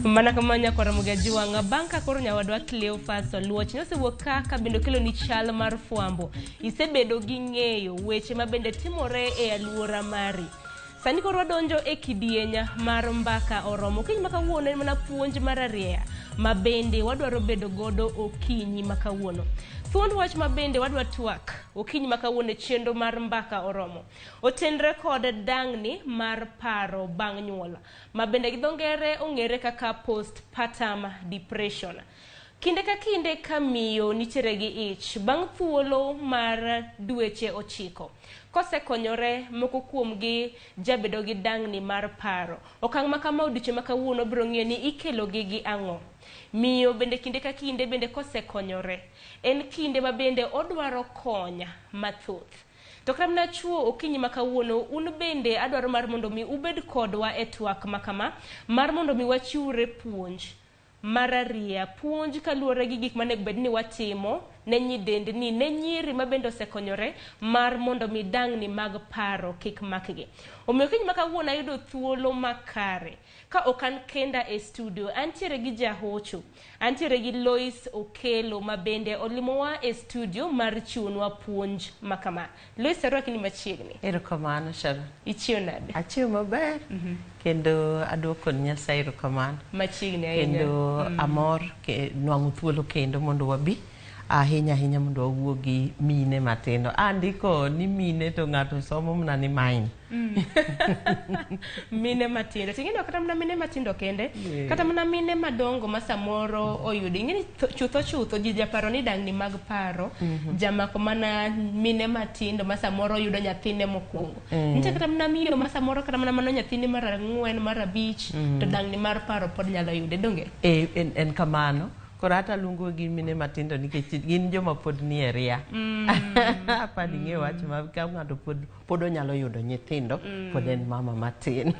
Mana kamanya kwa Ramogi jiwanga banka koro nyawadwa Cleophas Oluoch nosewuok kaka bende kelo ni chal mar fwambo isebedo gi ng'eyo weche ma bende timore e aluora mari. Sani koro donjo e kidienya mar mbaka oromo okinyi makawuono en mana puonj mar ariya ma bende wadwaro bedo godo okinyi makawuono. Thuond wach ma bende wadwa twak okinyi makawuono chenro mar mbaka oromo otenre kod dang'ni mar paro bang' nyuol ma bende gi dho ngere ong'ere kaka postpartum depression. Kinde ka kinde ka miyo nitiere gi ich bang' thuolo mar dweche 9 kosekonyore moko kuomgi jabedo gi dang'ni mar paro. Okang' ma kama odiochieng' ma kawuono biro ng'eyo ni ikelo gi ang'o. Miyo bende kinde ka kinde bende kosekonyore en kinde ma bende odwaro konya mathoth. To kram na chuo okinyi makawuono un bende adwaro mar mondo mi ubed kodwa e twak makama mar mondo mi wachiwre puonj mar ariya puonj kaluwore gi gik manego bed ni watimo ne nyidendni ne nyiri ma bende osekonyore mar mondo mi dang'ni mag paro kik makgi. Omiyo okinyi makawuono ayudo thuolo makare ka okan kenda e studio antiere gi jahocho antiere gi Lois Okelo ma bende olimowa e studio mar chiwonwa puonj makama. Lois arwaki ni machiegni. Erokamano Sharon. Ichiew nade? Achiew maber. Kendo adwoko Nyasaye erokamano. Machiegni ahinya. Kendo amor ke nwang'o thuolo kendo mondo wabi ahinya mondo wawuo gi mine matindo. Andiko ni mine to ng'ato somo mna ni mine. Mine matindo. Ting'eni kata mna mine matindo kende. Yeah. Kata mna mine madongo ma samoro oyudi. Ing'eni chutho ji japaro ni dang'ni mag paro. Jamako mana mine matindo ma samoro yudo nyathine mokwongo. Nitie kata mna mine ma samoro kata mna mano nyathine mar 4 mar 5 to dang'ni mar paro pod nyalo yude donge. En kamano. Korata lungo gi mine matindo nikech gin joma pod ni e ria. Apani ng'e wach ma ka ng'ato pod onyalo yudo nyithindo pod en mama matin.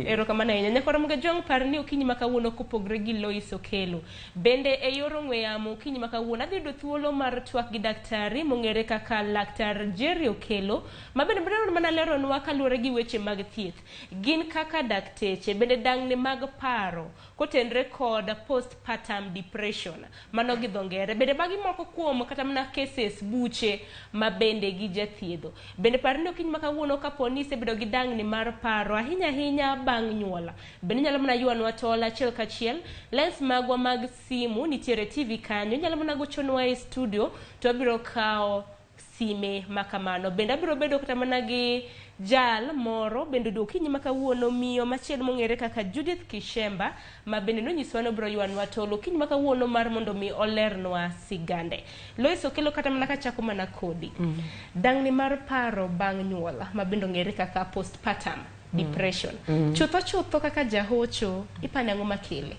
Erokamano ahinya. Nyako Ramogi jong par ni okinyi makawuono kopogre gi Lois Okelo. Bende e yor ong'we yamo okinyi makawuono adhi yudo thuolo mar twak gi daktari mong'ere kaka laktar Jerry Okelo ma bende biro mana leronwa kaluwore gi weche mag thieth. Gin kaka dakteche bende dang'ni mag paro kotenre kod postpartum depression mano gi dho ngere bende bagi moko kuom kata mana cases buche ma bende gi jathiedho. Bende par ni okinyi makawuono kapo ni isebedo gi dang'ni mar paro ahinya bang' nyuola bende nyalo mana ywanwa tol achiel kachiel lens magwa mag simu nitiere TV kanyo nyalo mana gochonwa e studio to abiro kawo sime makamano. Bende abiro bedo kata mana gi jal moro bende okinyi makawuono miyo machielo mong'ere kaka Judith Kishemba ma bende nonyiswa no biro ywanwa tolo okinyi makawuono mar mondo mi olernwa sigande. Lois Okelo kata mana kachako mana kodi. Dang'ni mar paro bang' nyuola ma bende ong'ere kaka postpartum depression. Chutho kaka jahocho ipani ang'o makele?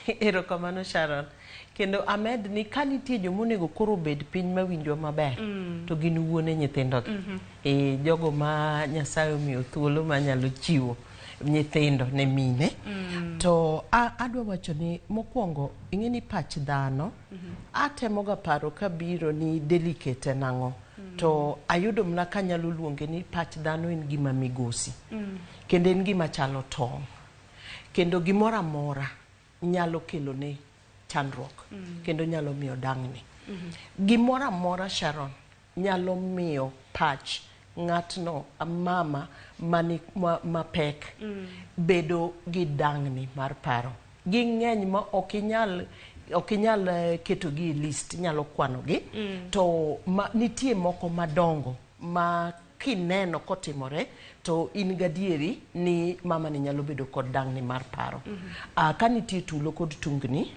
Erokamano Sharon. Kendo Ahmed ni kanitie jomonego koro bed piny mawinjwa maber to gin wuone nyithindo gi. Jogo ma Nyasaye omiyo thuolo ma nyalo chiwo nyithindo ne mine. To adwa wacho ni mokwongo ing'eni pach dhano atemoga paro kabiro ni delicate nang'o. To ayudo mna kanyalo luonge ni pach dhano en gima migosi. Kendo en gima chalo tong'. Kendo gimoro amora nyalo kelo ne chandruok kendo nyalo miyo dang'ni. Gimoro amora Sharon nyalo miyo pach ng'atno mama mani mapek bedo gi dang'ni mar paro. Gi ng'eny ma ok inyal keto gi list nyalo kwano gi to nitie moko madongo ma kineno kotimore to in gadieri ni mama ni nyalo bedo kod dang'ni mar paro. Ka nitie tulo kod tungni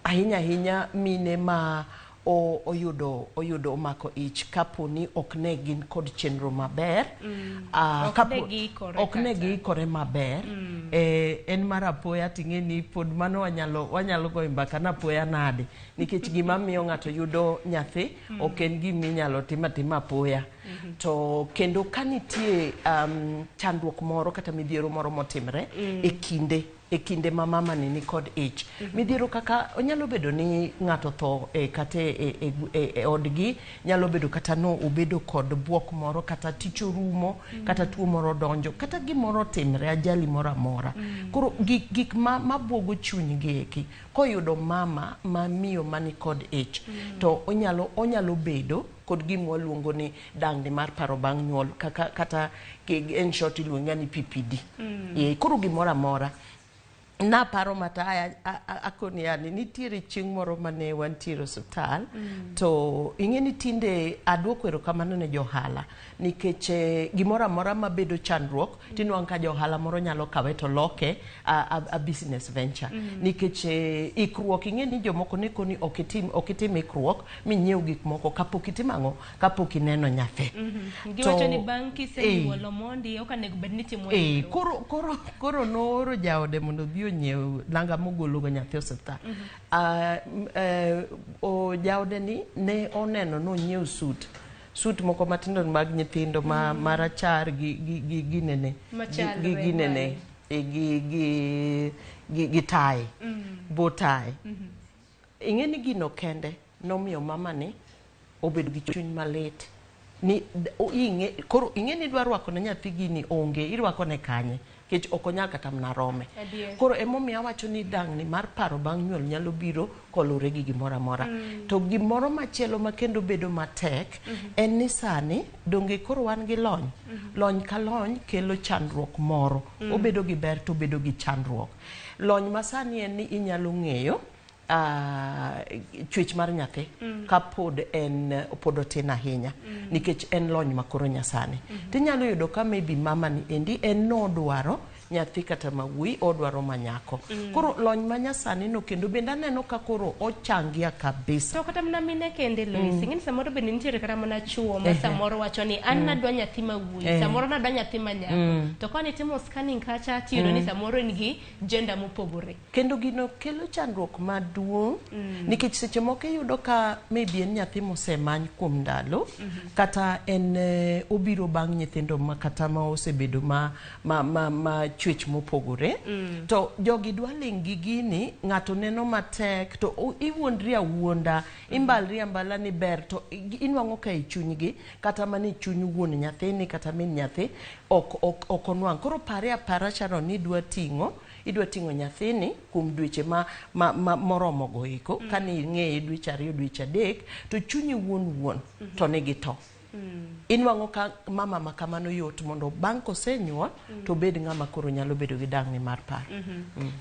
ahinya mine ma oyudo omako ich kapo ni ok ne gin kod chenro maber ok ne giikore maber en mar apoya ting'eni pod mano wanyalo goyo mbaka na apoya nade nikech gima miyo ng'ato yudo nyathi ok en gima inyalo tim apoya. To kendo ka nitie chandruok moro kata midhiero moro motimre e kinde e kinde ma mama ni kod ich. Midhiero kaka onyalo bedo ni ng'ato tho kata e odgi, nyalo bedo kata no obedo kod buok moro, kata tich orumo, kata tuo moro donjo, kata gimoro timre, ajali moro amora. Koro gik ma buogo chuny gi eki, koyudo mama ma miyo mani kod ich, to onyalo bedo kod gima waluongo ni dangni mar paro bang' nyuol, kata en short iluonga ni PPD. Koro gimoro amora. Naparo mataya akoni yani nitiere chieng' moro mane wantiere osiptal, to ing'eni tinde aduoko erokamano ne johala nikech gimoro amora mabedo chandruok tinwang' ka johala moro nyalo kawe to loke a business venture. Nikech ikruok, ing'eni jomoko ne koni ok itim ikruok minyiew gik moko kapok itimo ang'o, kapok ineno nyathi. Giwacho ni bang' kisenyuolo mondi ok onego bed ni timo ikruok. Koro nooro jaode mondo odhi onyiew nanga mogolo go nyathi osiptal. Jaode ni ne oneno no onyiew sut moko matindo mag nyithindo marachar gi ginene gi tai, bo tai. Ing'eni gino kende nomiyo mama ni obedo gi chuny malit ni koro ing'eni idwa rwako ne nyathi gini onge, irwako ne kanye kech ok onyal kata mna rome. Koro emomiyo awacho ni dang'ni mar paro bang' nyuol nyalo biro kolure gi gimoro amora. To gimoro machielo makendo bedo matek en ni sani donge koro wan gi lony. Lony ka lony kelo chandruok moro, obedo gi ber to obedo gi chandruok. Lony masani en ni inyalo ng'eyo chwech mar nyathi ka pod otin ahinya, nikech en lony makoro nyasani. Tinyalo yudo ka maybe mama ni endi en nodwaro nyathi kata mawuoyi, odwaro manyako. Koro lony manyasani no kendo bende aneno ka koro ochangia kabisa. To kata mna mine kende Lois, ing'eni samoro bende nitiere kata mana chuo ma samoro wacho ni an nadwa nyathi mawuoyi, samoro nadwa nyathi manyako. To ka nitimo scanning kacha tiyudo ni samoro en gi gender mopogore. Kendo gino kelo chandruok maduong' nikech seche moko iyudo ka maybe en nyathi mosemany kuom ndalo, kata en obiro bang' nyithindo ma kata ma osebedo ma chwech mopogore. To jogi dwa ling' gi gini, ng'ato neno matek to iwuondri awuonda, imbalri ambala ni ber, to inwang'o ka e chunygi kata mana e chuny wuon nyathini kata min nyathi ok onwang'. Koro pare apara Sharon ni idwa ting'o nyathini kuom dweche moromo go eko, kani ing'eye dweche 2 dweche 3 to chunyi wuon to nigi to. Inwang'o ka mama makamano yot mondo bang' kosenyuol to bed ng'ama koro nyalo bedo gi dang'ni mar paro.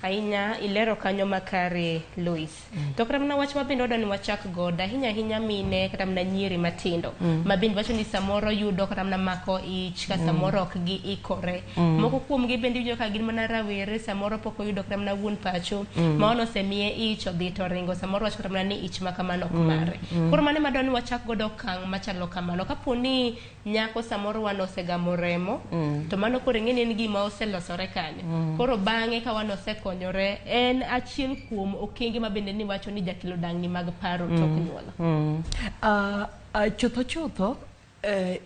Ahinya ilero kanyo makare Lois. To kata mana wach mabende wadwa ni wachak godo ahinya mine kata mana nyiri matindo mabende wacho ni samoro yudo kata mana mako ich ka samoro ok gi ikore. Moko kuom gi bende yudo ka gin mana rawere, samoro pok oyudo kata mana wuon pacho ma ono semiye ich odhi to ringo, samoro wacho kata mana ni ich makamano ok mare. Koro mane madwa ni wachak godo kang' machalo kamano. Kaponi nyako samoro wan osegamo remo, to mano koro ing'eni en gima oselosore kanyo. Koro bang'e ka wan osekonyore, en achiel kuom okenge mabende ni wacho ni jakelo dang'ni mag paro tok nyuol. Chutho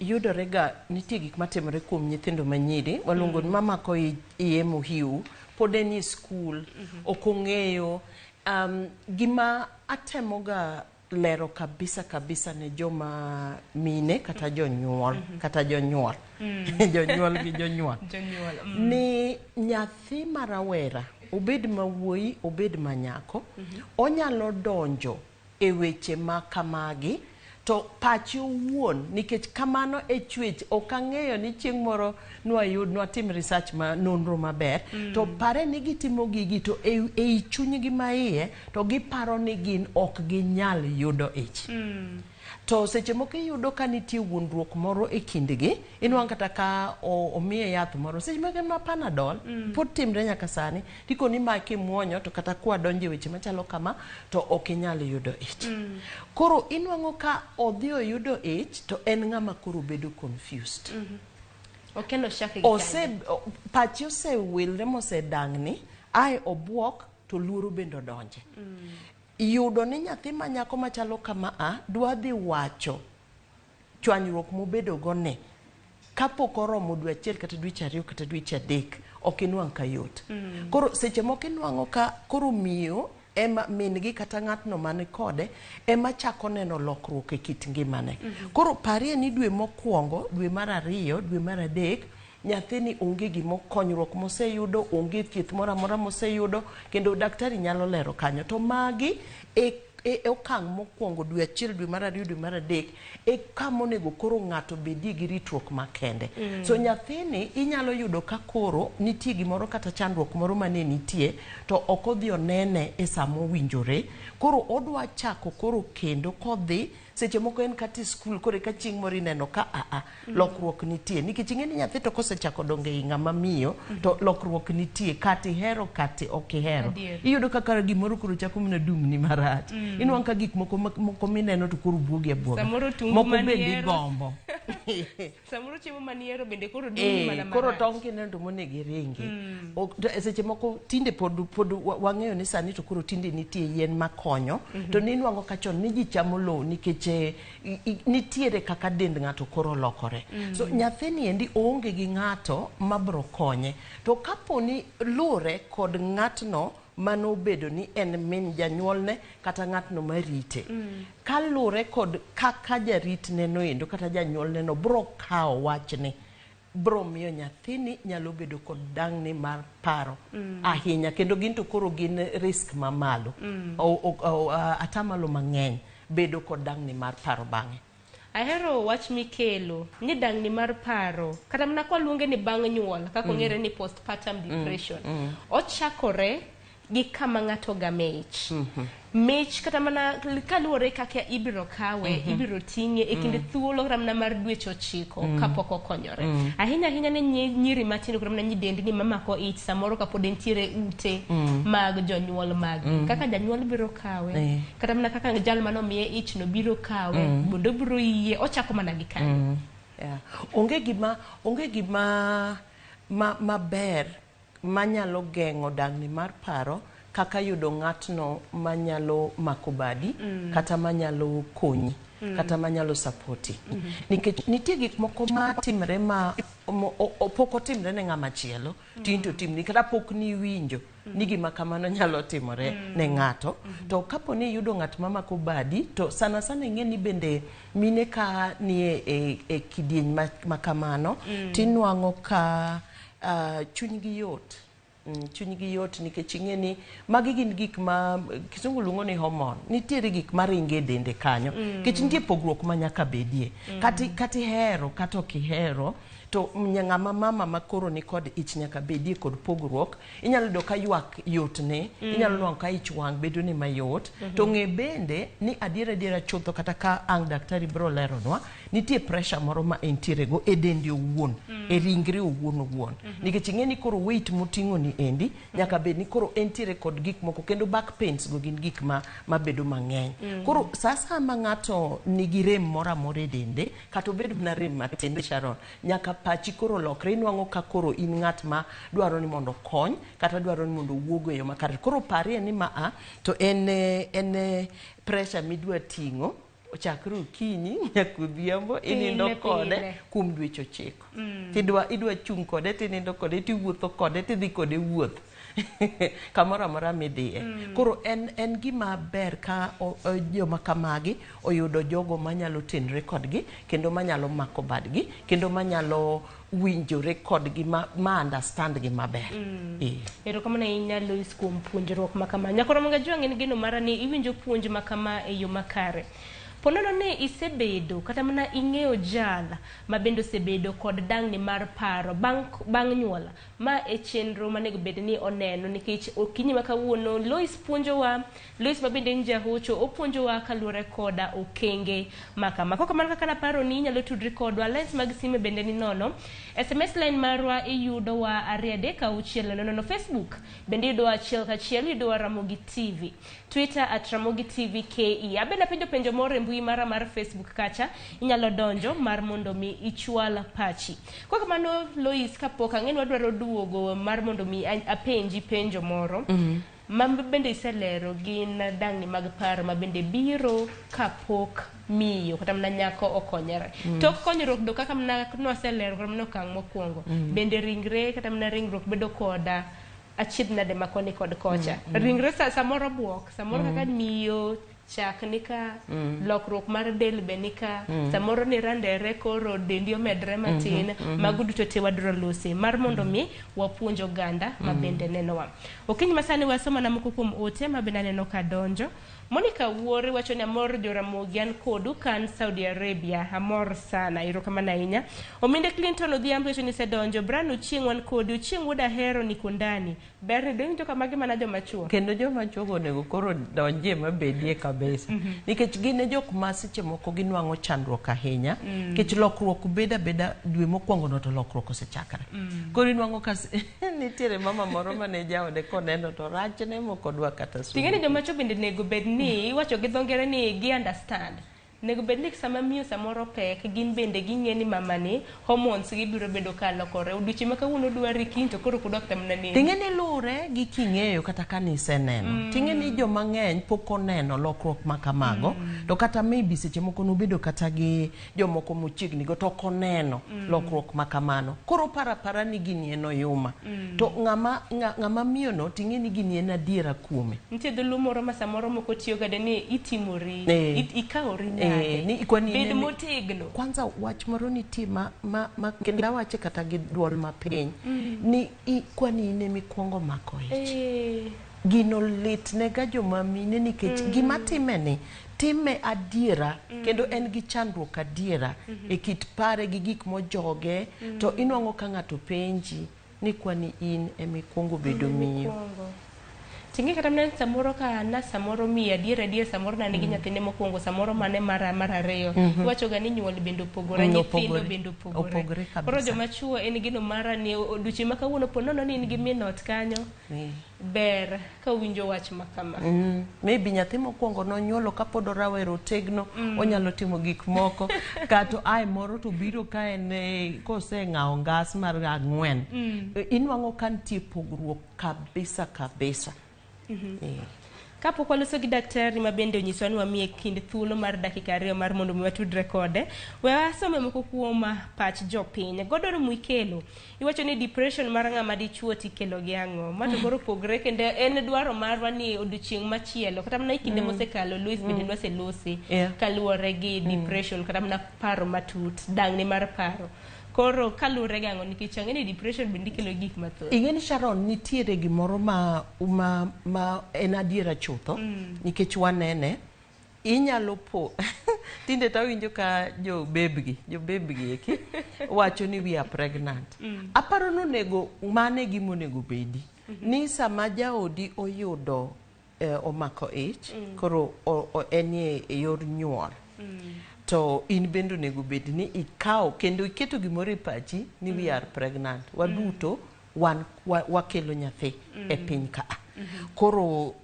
yudore ga nitie gik matimore kuom nyithindo manyiri, waluongo ni mamako iye mohiu, pod en e skul, ok ong'eyo. Gima atemoga lero kabisa ne joma mine kata jonyuol jonyuol gi jonyuol ni nyathi marawera, obed mawuoyi obed manyako, onyalo donjo e weche ma kamagi to pachi owuon, nikech kamano e chwech. Ok ang'eyo ni chieng' moro nwatim research nonro maber, to pare ni gitimo gigi to ei chunygi maiye to giparo ni gin ok ginyal yudo ich. To seche moko iyudo ka nitie wuondruok moro e kindgi, inwang' kata ka omiye yath moro, seche moko en ma Panadol, pod timre nyaka sani, tikoni ma kimuonyo to kata kwa donje weche machalo kama to ok inyal yudo ich. Koro inwang'o ka odhi oyudo ich to en ng'ama koro bedo confused. Pachi osewilre mosedang'ni, ae obuok to luoro bende odonje. Yudo ni nyathi manyako machalo kama dwa dhi wacho chwanyruok mobedo go ne kapok oromo dwe achiel kata dweche ariyo kata dweche adek ok inwang' ka yot. Koro seche moko inwang'o ka koro miyo ema min gi kata ng'atno mane kode ema chako neno lokruok e kit ngimane. Koro parie ni dwe mokwongo, dwe mar ariyo, dwe mar adek, nyathini onge gimo konyruok moseyudo, onge thieth moro amora moseyudo, kendo daktari nyalo lero kanyo. To magi e okang' mokwongo, dwe achiel, dwe mar ariyo, dwe mar adek, e kama onego koro ng'ato bedie gi ritruok makende. So nyathini inyalo yudo ka koro nitie gimoro kata chandruok moro mane nitie to ok odhi onene e samo winjore. Koro odwa chako koro kendo kodhi seche moko en kati skul kore ka chieng' moro ineno ka lokruok nitie. Nikech ing'e ni nyathi to kosechako donge i ng'ama miyo to lokruok nitie, kati hero kati ok ihero. Iyudo kaka gimoro koro chako mana dumni marach. Inwang' ka gik moko mineno to koro buogi abwoga. Moko bende gombo. Samoro chiemo maniero bende koro dumni mana marach. Koro tong' kineno to monego iringi. Seche moko tinde pod wang'eyo ni sani to koro tinde nitie yien makonyo. To ninwang'o ka chon ni ji chamo lowo nikech nitiere kaka dend ng'ato koro lokore. So nyathini endi oonge gi ng'ato mabro konye. To kaponi lure kod ng'atno manobedo ni en min janyuolne kata ng'atno marite. Kalure kod kaka jaritne noendo kata janyuolne no bro kawo wachni, bro miyo nyathini nyalo bedo kod dang'ni mar paro ahinya, kendo gin to koro gin risk mamalo, atamalo mang'eny bedo kod dang'ni mar paro bang'e. Ahero wach mikelo ni dang'ni mar paro kata mana kwa luonge ni bang' nyuol kaka ong'ere ni postpartum depression. Ochakore gi kama ng'ato ga mich. Mich kata mana kaluwore kaka ibiro kawe, ibiro ting'e e kinde thuolo kata mana mar dweche 9 kapok okonyore. Ahinya ahinya ne nyiri matindo kata mana nyidendi ni mamako ich samoro kapod entiere ute mag jonyuol magi. Kaka janyuol biro kawe, kata mana kaka jal manomiye ich no biro kawe, mondo biro yie, ochako mana gi kanyo. Onge gima maber manyalo geng'o dang'ni mar paro kaka yudo ng'atno manyalo mako badi kata manyalo konyi kata manyalo sapoti. Nikech nitie gik moko matimre ma pok otimre ne ng'ama chielo tinto timni kata pok ni winjo ni gima kamano nyalo timore ne ng'ato. To kapo ni yudo ng'at mamako badi to sana ing'e ni bende mine ka nie e kidieny makamano tinwang'o ka chunygi yot. Chunygi yot nikech ing'e ni magi gin gik ma kisungu luongo ni hormone. Nitiere gik maringe dende kanyo. Nikech nitie pogruok ma nyaka bedie. Kati hero kata ok ihero to ng'ama mama makoro ni kod ich nyaka bedie kod pogruok. Inyalo do ka ywak yotne, inyalo nwang' ka ich wang' bedo ni mayot. To ng'e bende ni adiera chutho kata ka ang' daktari bro leronwa, nitie pressure moro ma entiere go e dendi owuon, e ringre owuon. Nikech ing'e ni koro weight moting'o ni endi nyaka bed ni koro entiere kod gik moko, kendo back pains go gin gik ma bedo mang'eny. Koro sasa ma ng'ato nigi rem moro amora e dende, kata obedo na rem matin Sharon, nyaka pachi koro lokre. Inwang'o ka koro in ng'at ma dwaro ni mondo kony kata dwaro ni mondo wuogo e yo makare. Koro parie ni to en pressure midwa ting'o ochakre okinyi nyaka odhiambo, inindo kode kuom dweche 9. Idwa chung' kode tinindo kode tiwuotho kode tidhi kode wuoth kamoro amora midhiye. Koro en gima ber ka joma kamagi oyudo jogo manyalo tenre kodgi kendo manyalo mako badgi kendo manyalo winjore kodgi ma understand gi maber. Erokamano ahinya Lois kuom puonjruok makama. Nyakoromoga jwang' en geno mara ni iwinjo puonj makama e yo makare. Ponono ne isebedo kata mana ing'eyo jal ma bende osebedo kod dang'ni mar paro bang' nyuol, ma e chenro manego bed ni oneno, nikech okinyi ma kawuono Lois puonjowa, Lois ma bende njahocho opuonjowa kaluwore koda okenge makama. Koko kamano kaka naparo ni inyalo tudri kodwa, lines mag sime bende ni nono. SMS line marwa iyudowa 336 Facebook bende iyudowa 1 iyudowa Ramogi TV, Twitter @Ramogi TV KE. Abenda penjo moro mbui mara mar Facebook kacha inyalo donjo mar mondo mi ichwal pachi. Kwa kamano Lois kapok ang'en wadwaro duogo mar mondo mi apenji penjo moro. ma bende iselero gin dang'ni mag paro ma bende biro kapok miyo kata mana nyako okonyore. Tok konyruok do kaka mana nwaselero kata mana okang' mokwongo. Bende ringre kata mana ringruok bedo koda achiedh nade ma koni kod kocha. Ringre samoro buok, samoro kaka miyo chak nika, lokruok mar del be nika, samoro ni randere koro dendi omedre matin, mago duto te wadro lusi mar mondo mi wapuonjo oganda ma bende nenowa. Okinyi masani wasoma na moko kuom ote ma bende neno ka donjo. Monica Wuori wacho ni amor Joramogi an kodu kan Saudi Arabia, amor sana, erokamano ahinya. Ominde Clinton Odhiambo wacho ni sedonjo, Brian Ochieng' wan kodu, Ochieng' wuoda hero ni kundani. Ber ni donjo kamagi mana joma chuo. Kendo joma chuo onego koro donje mabedie kabisa. Nikech gin jok ma seche moko ginwang'o chandruok ahinya, nikech lokruok beda dwe mokwongo no to lokruok osechakore. Koro inwang'o ka nitiere mama moro mane jaode koneno to rachne moko dwa kata sumo. Ting'eni joma chuo bende nego bed ni iwacho gi dho ngere ni gi understand. Nego bed ni sama miyo samoro pek gin bende ging'e ni mama ni hormones gi biro bedo ka lokore. Odiochieng' ma kawuono dwari kiny to koro kudok tam na nini. Ting'eni lure gi king'eyo kata kanise neno. Ting'eni joma ng'eny pok oneno lokruok ma kamago. To kata maybe seche moko nobedo kata gi jomoko mochiegni go to koneno lokruok ma kamano. Koro para ni gini en oyuma. To ng'ama miyo no ting'eni gini en adiera kuome. Nitie dhulu moro ma samoro moko tiyo gade ni itimori, ikawori ni kwani bed motegno. Kwanza wach moro nitie ma kenda wache kata gi duol mapiny ni kwani ine mikwongo mako ich. Gino lit ne ga joma mine nikech gima time adiera kendo en gi chandruok adiera e kit pare gi gik mojoge to inwang'o ka ng'ato penji ni kwani in emikwongo bedo miyo. Tingi kata mnen samoro ka na samoro mi adiera samoro na nigi nyathine mokwongo samoro mane mar ariyo. Wacho ga ni nyuol bendo pogore, nyithindo bendo pogore. Koro joma chuo en gino mara ni odiochieng' ma kawuono po nono ni in gi min ot kanyo. Ber ka winjo wach makama. Maybe nyathi mokwongo nonyuolo kapod orawero tegno, onyalo timo gik moko kato ai moro to biro ka en koseng'awo ngas mar 4. Inwang'o ka nitie pogruok kabisa. Kapok waloso gi daktari ma bende onyiso ni wamiye kind thuolo mar dakika 2 mar mondo mi watudre kode, we wasome moko kuom pach jopiny. Godoro Mwikelo iwacho ni depression mar ng'ama dichuo tikelo gi ang'o. Mato koro pogre kendo en dwaro marwa ni odiochieng' machielo kata mana kinde mosekalo Luis bende nwaselosi kaluwore gi depression kata mana paro matut, dang'ni mar paro. Koro kalure gango nikech ang'eni depression bende kelo gik mathoth. Ing'eni Sharon nitiere gimoro ma en adiera chutho nikech wanene inyalo tinde tawinjo ka jo bebgi eki wacho ni we are pregnant. Aparo nonego mane gimonego bedi ni sama jaodi oyudo omako ich koro enie e yor nyuol. To in bendo nego bed ni ikaw kendo iketo gimoro e pachi ni we are pregnant. Waduto wakelo nyathi e piny ka. Koro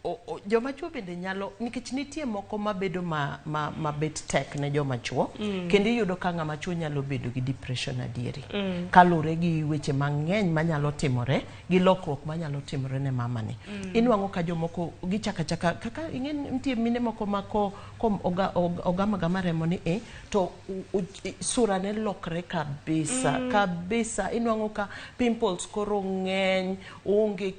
joma chuo bende nyalo nikech nitie moko mabedo ma bet tek ne joma chuo kendo iyudo ka ng'ama chuo nyalo bedo gi depression adieri kalure gi weche mang'eny manyalo timore gi lokruok manyalo timore ne mama ni. Inwang'o ka jomoko gichaka kaka ing'en nitie mine moko mako ogama remo ni to sura ne lokre kabisa. Inwang'o ka pimples koro ng'eny, onge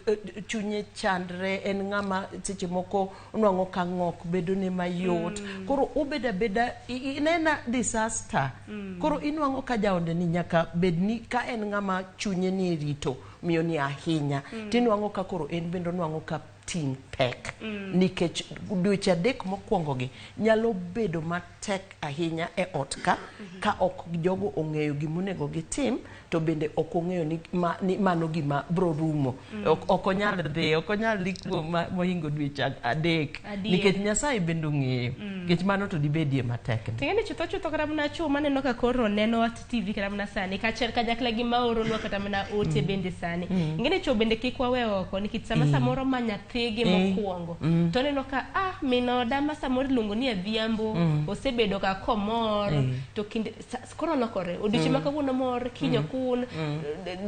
chunye chandre, en ng'ama seche moko nwang'o ka ng'ok bedo ne mayot. Koro obeda inena disaster. Koro inwang'o ka jaonde ni nyaka bedni ka en ng'ama chunye ni rito miyo ni ahinya. Tinwang'o ka koro en bendo nwang'o ka ting pek nikech dweche 3 mokwongo gi nyalo bedo matek ahinya e ot ka ok jogo ong'eyo gimonego gitim to bende ok ong'eyo ni mano gima bro rumo. Ok onyal likwo mohingo dweche 3 nikech Nyasaye bende ong'eyo nikech mano to dibedie matek. Ting'eni chutho kata mna chuo maneno ka koro neno TV kata mna sani kanyakla gi maoro kata mna ote bende sani. Ing'eni chuo bende kik wawe oko nikech samoro manya thege mokwongo to neno ka minoda ma samoro luongo ni adhiambo osebedo ka komor to kinde skoro lokore odiochieng' ma kawuono mor kinyo kun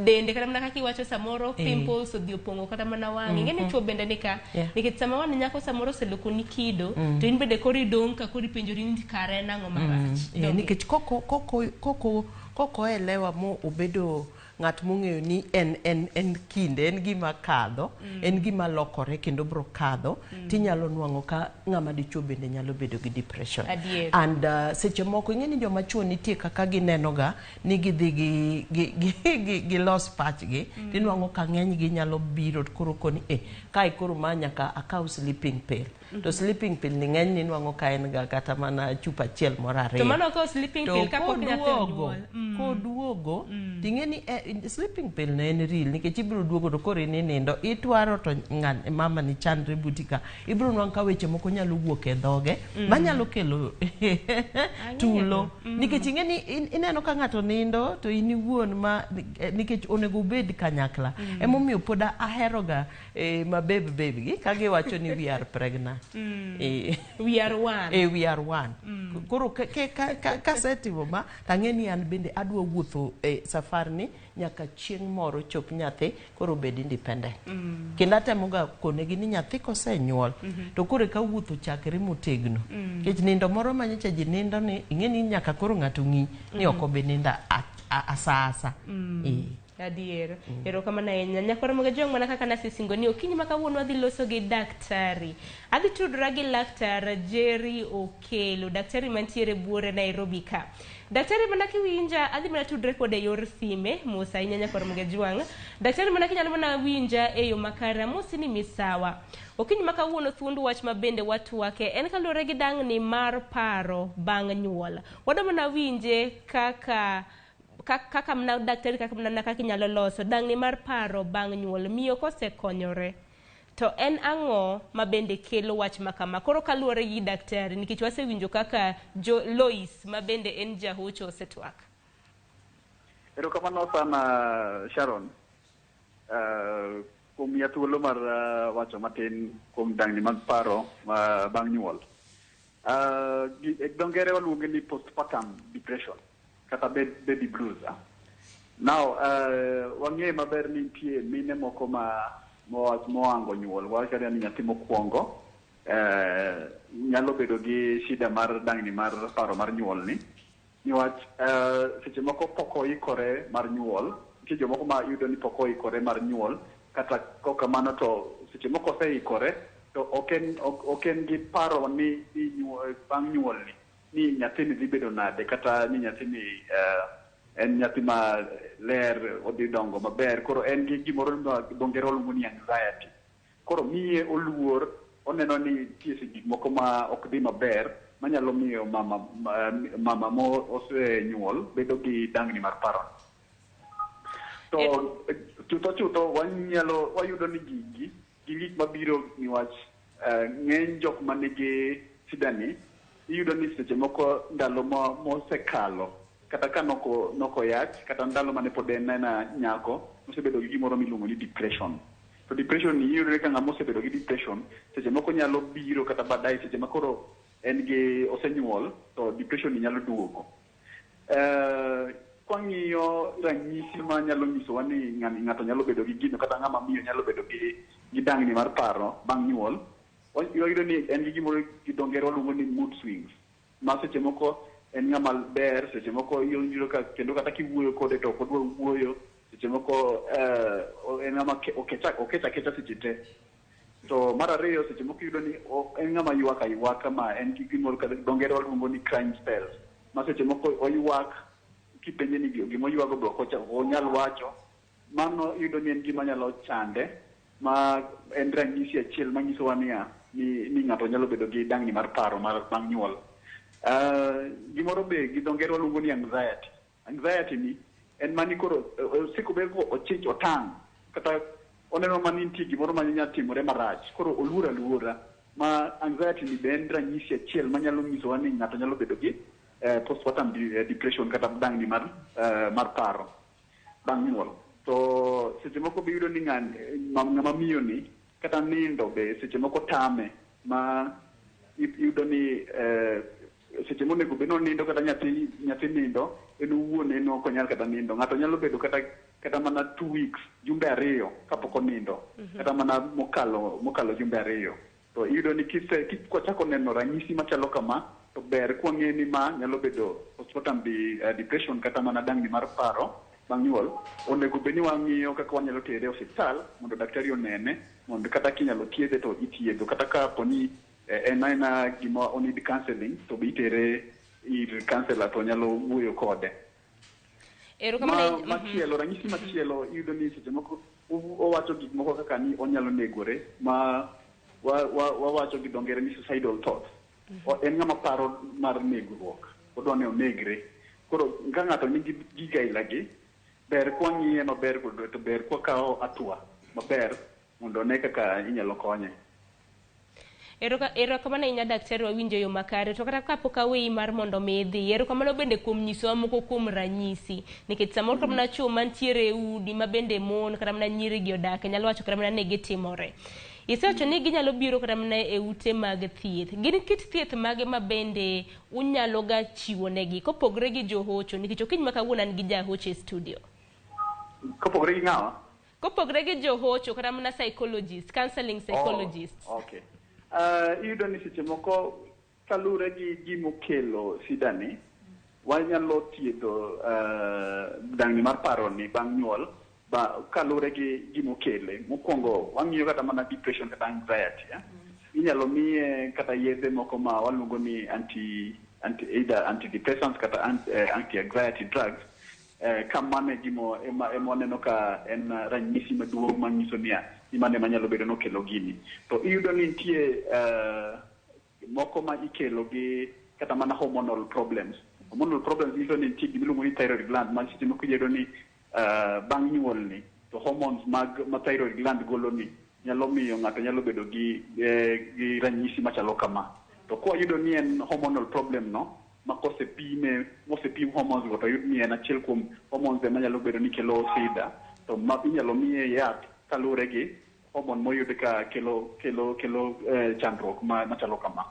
dende kata mana kaka iwacho samoro pimples odhi opong'o kata mana wang'e ing'eni chuo bende nika nikech sama wan nyako samoro oseloko ni kido to in bende koro idong' ka koro ipenjori ni kare nang'o marach nikech koko elewa mo obedo ng'at mong'eyo ni en kinde en gima kadho en gima lokore kendo bro kadho tinyalo nuang'o ka ng'ama dichuo bende nyalo bedo gi depression and seche moko ing'eni joma chuo nitie kaka gineno ga ni gidhi gi los pachgi tinuang'o ka ng'eny gi nyalo biro koro koni kai koro nyaka akaw sleeping pill to sleeping pill ni ng'eny ni nuang'o ka en ga kata mana chupa achiel moro ariyo to mano ko sleeping pill kapok nyathi onyuol koduogo ting'eni sleeping pill ne en real nikech ibiro duogo to koro ni nindo itwaro to mama ni chandre butika ibiro nuang' ka weche moko nyalo wuok e dhoge manyalo kelo tulo nikech ing'eni ineno ka ng'ato nindo to in iwuon nikech onego ubed kanyakla emomiyo pod aheroga ma baby gi kagi wacho ni we are pregnant we are one we are one koro kasetimo ma tang'eni an bende adwa wuotho safar ni nyaka chieng' moro chop nyathi koro bed independent kendo atemoga konegi ni nyathi kosenyuol to koro ka wuotho chakre motegno nikech nindo moro manyocha ji nindo ni ing'eni nyaka koro ng'ato ng'i ni ok obe ninda asa adier erokamano ahinya nyakoro Ramogi Ajiwa mana kaka nasisingo ni okinyi ma kawuono adhi loso gi daktari adhi tudra gi laktar Jerry Okelo daktari mantiere buore Nairobi ka daktari mana kiwinja adhi mana tudre kode yor sime musa inya nyakoro Ramogi Ajiwa daktari mana kinyalo mana winja e yo makara musi ni misawa okinyi ma kawuono thuond wach mabende watwake en kaluwore gi dang'ni mar paro bang' nyuol wado mana winje kaka mna daktari kaka mna kaka inyalo loso dang'ni mar paro bang' nyuol miyo kosekonyore to en ang'o ma bende kelo wach makama koro kaluwore gi daktari nikech wasewinjo kaka Lois ma bende en jahocho osetwak. Erokamano sana Sharon kuom miya thuolo mar wacho matin kuom dang'ni mag paro bang' nyuol dongere waluonge ni postpartum depression kata baby blues. Now, wang'e maber ni nitie mine moko moango nyuol wacho ni nyathi mokwongo nyalo bedo gi shida mar dang'ni mar paro mar nyuol niwach seche moko pok oikore mar nyuol nitie jomoko ma yudo ni pok oikore mar nyuol kata kok kamano to seche moko oseikore to ok en gi paro ni bang' nyuol ni nyathini dhi bedo nade kata ni nyathini en nyathi ma ler odhi dongo maber koro en gi gimoro ma dongere luongo ni anxiety koro miye oluor oneno ni nitie gik moko ma ok dhi maber manyalo miyo mama mo osenyuol bedo gi dang'ni mar paro to chutho wayudo ni gi gik mabiro niwach ng'eny jok manigi sidani iyudo ni seche moko ndalo mosekalo kata ka noko yach kata ndalo mane pod en nyako osebedo gi gimoro miluongo ni depression to depression ni iyudo ka ng'ama osebedo gi depression seche moko nyalo biro kata baadaye seche ma koro en gi osenyuol to depression ni nyalo duogo kwang'iyo ranyisi ma nyalo nyisowa ni ng'ato nyalo bedo gi gino kata ng'ama miyo nyalo bedo gi dang'ni mar paro bang' nyuol wayudo ni en gi gimoro gi dongere waluongo ni mood swings ma seche moko en ng'ama ber seche moko iyudo ka kendo kata kiwuoyo kode to ok odwa wuoyo seche moko en ng'ama okecha seche te to mar ariyo seche moko iyudo ni en ng'ama ywaka ma en gi gimoro ka dongere waluongo ni crying spells ma seche moko oywak kipenje ni gimoywago be onyal wacho mano iyudo ni en gima nyalo chande ma en ranyisi achiel manyisowa ni ng'ato nyalo bedo gi dang'ni mar paro bang' nyuol. Gimoro be gi dongere waluongo ni anxiety ni en mani koro siko be ochich otang' kata oneno mani nitie gimoro manyalo timore marach koro oluor aluora ma anxiety ni be en ranyisi achiel manyalo nyisowa ni ng'ato nyalo bedo gi postpartum depression kata dang'ni mar paro bang' nyuol to seche moko be yudo ni ng'ama miyo ni kata nindo be seche moko tame ma iyudo ni seche monego bed nindo kata nyathi nindo en owuon en ok onyal kata nindo. Ng'ato nyalo bedo kata mana 2 weeks, jumbe 2 kapok onindo, kata mana mokalo jumbe 2. To iyudo ni kwachako neno ranyisi machalo kama, to ber kwang'e ni ma nyalo bedo postpartum depression kata mana dang'ni mar paro bang' nyuol. Onego bed ni wang'iyo kaka wanyalo tere e osiptal mondo daktari onene, mondo kata kinyalo thiedhe to ithiedho, kata ka poni en aina gima onid counseling to be itere ir counselor to nyalo wuoyo kode. Machielo, ranyisi machielo iyudo ni seche moko owacho gik moko kaka ni onyalo negore, ma wawacho gi dongere ni suicidal thoughts. En ng'ama paro mar negruok, odwa ni onegre. Koro ka ng'ato nigi giga ailagi, ber kwang'iye maber to ber kwakawo atua maber mondo ne kaka inyalo konye. Erokamano ahinya daktari, wawinjo yo makare. To kata kapok aweyi mar mondo mi idhi, erokamano bende kuom nyisowa moko kuom ranyisi, nikech samoro kata mana chuo mantiere e udi ma bende mon kata mana nyiri gi odake nyalo wacho kata mana ni gitimore. Isewacho ni ginyalo biro kata mana e ute mag thieth. Gin kit thieth mage ma bende unyalo ga chiwo negi kopogre gi johocho, nikech okiny ma kawuono an gi jahocho e studio? Kopogre gi ng'awa? Kopogre gi johocho kata mana psychologist, counseling psychologist. Okay. Iyudo ni seche moko kalure gi gimokelo sidani, wanyalo thiedho dang'ni mar paro ni bang' nyuol kalure gi gimokele. Mokwongo wang'iyo kata mana depression kata anxiety. Inyalo miye kata yedhe moko ma waluongo ni either antidepressants kata anti-anxiety drugs. Kamane gimo ema waneno ka en ranyisi maduong' manyiso ni imane manyalo bedo nokelo gini. To iyudo ni nitie moko ma ikelo gi kata mana hormonal problems. Hormonal problems iyudo ni nitie gimiluongo ni thyroid gland, ma seche moko iyudo ni bang' nyuol ni to hormones ma thyroid gland golo ni nyalo miyo ng'ato nyalo bedo gi ranyisi machalo kama. To kwa yudo ni en hormonal problem no, ma mosepim hormones go to yud ni en achiel kuom hormones ema nyalo bedo ni kelo sida, to ma inyalo miye yath kalure gi hormone moyud ka kelo chandruok machalo kama.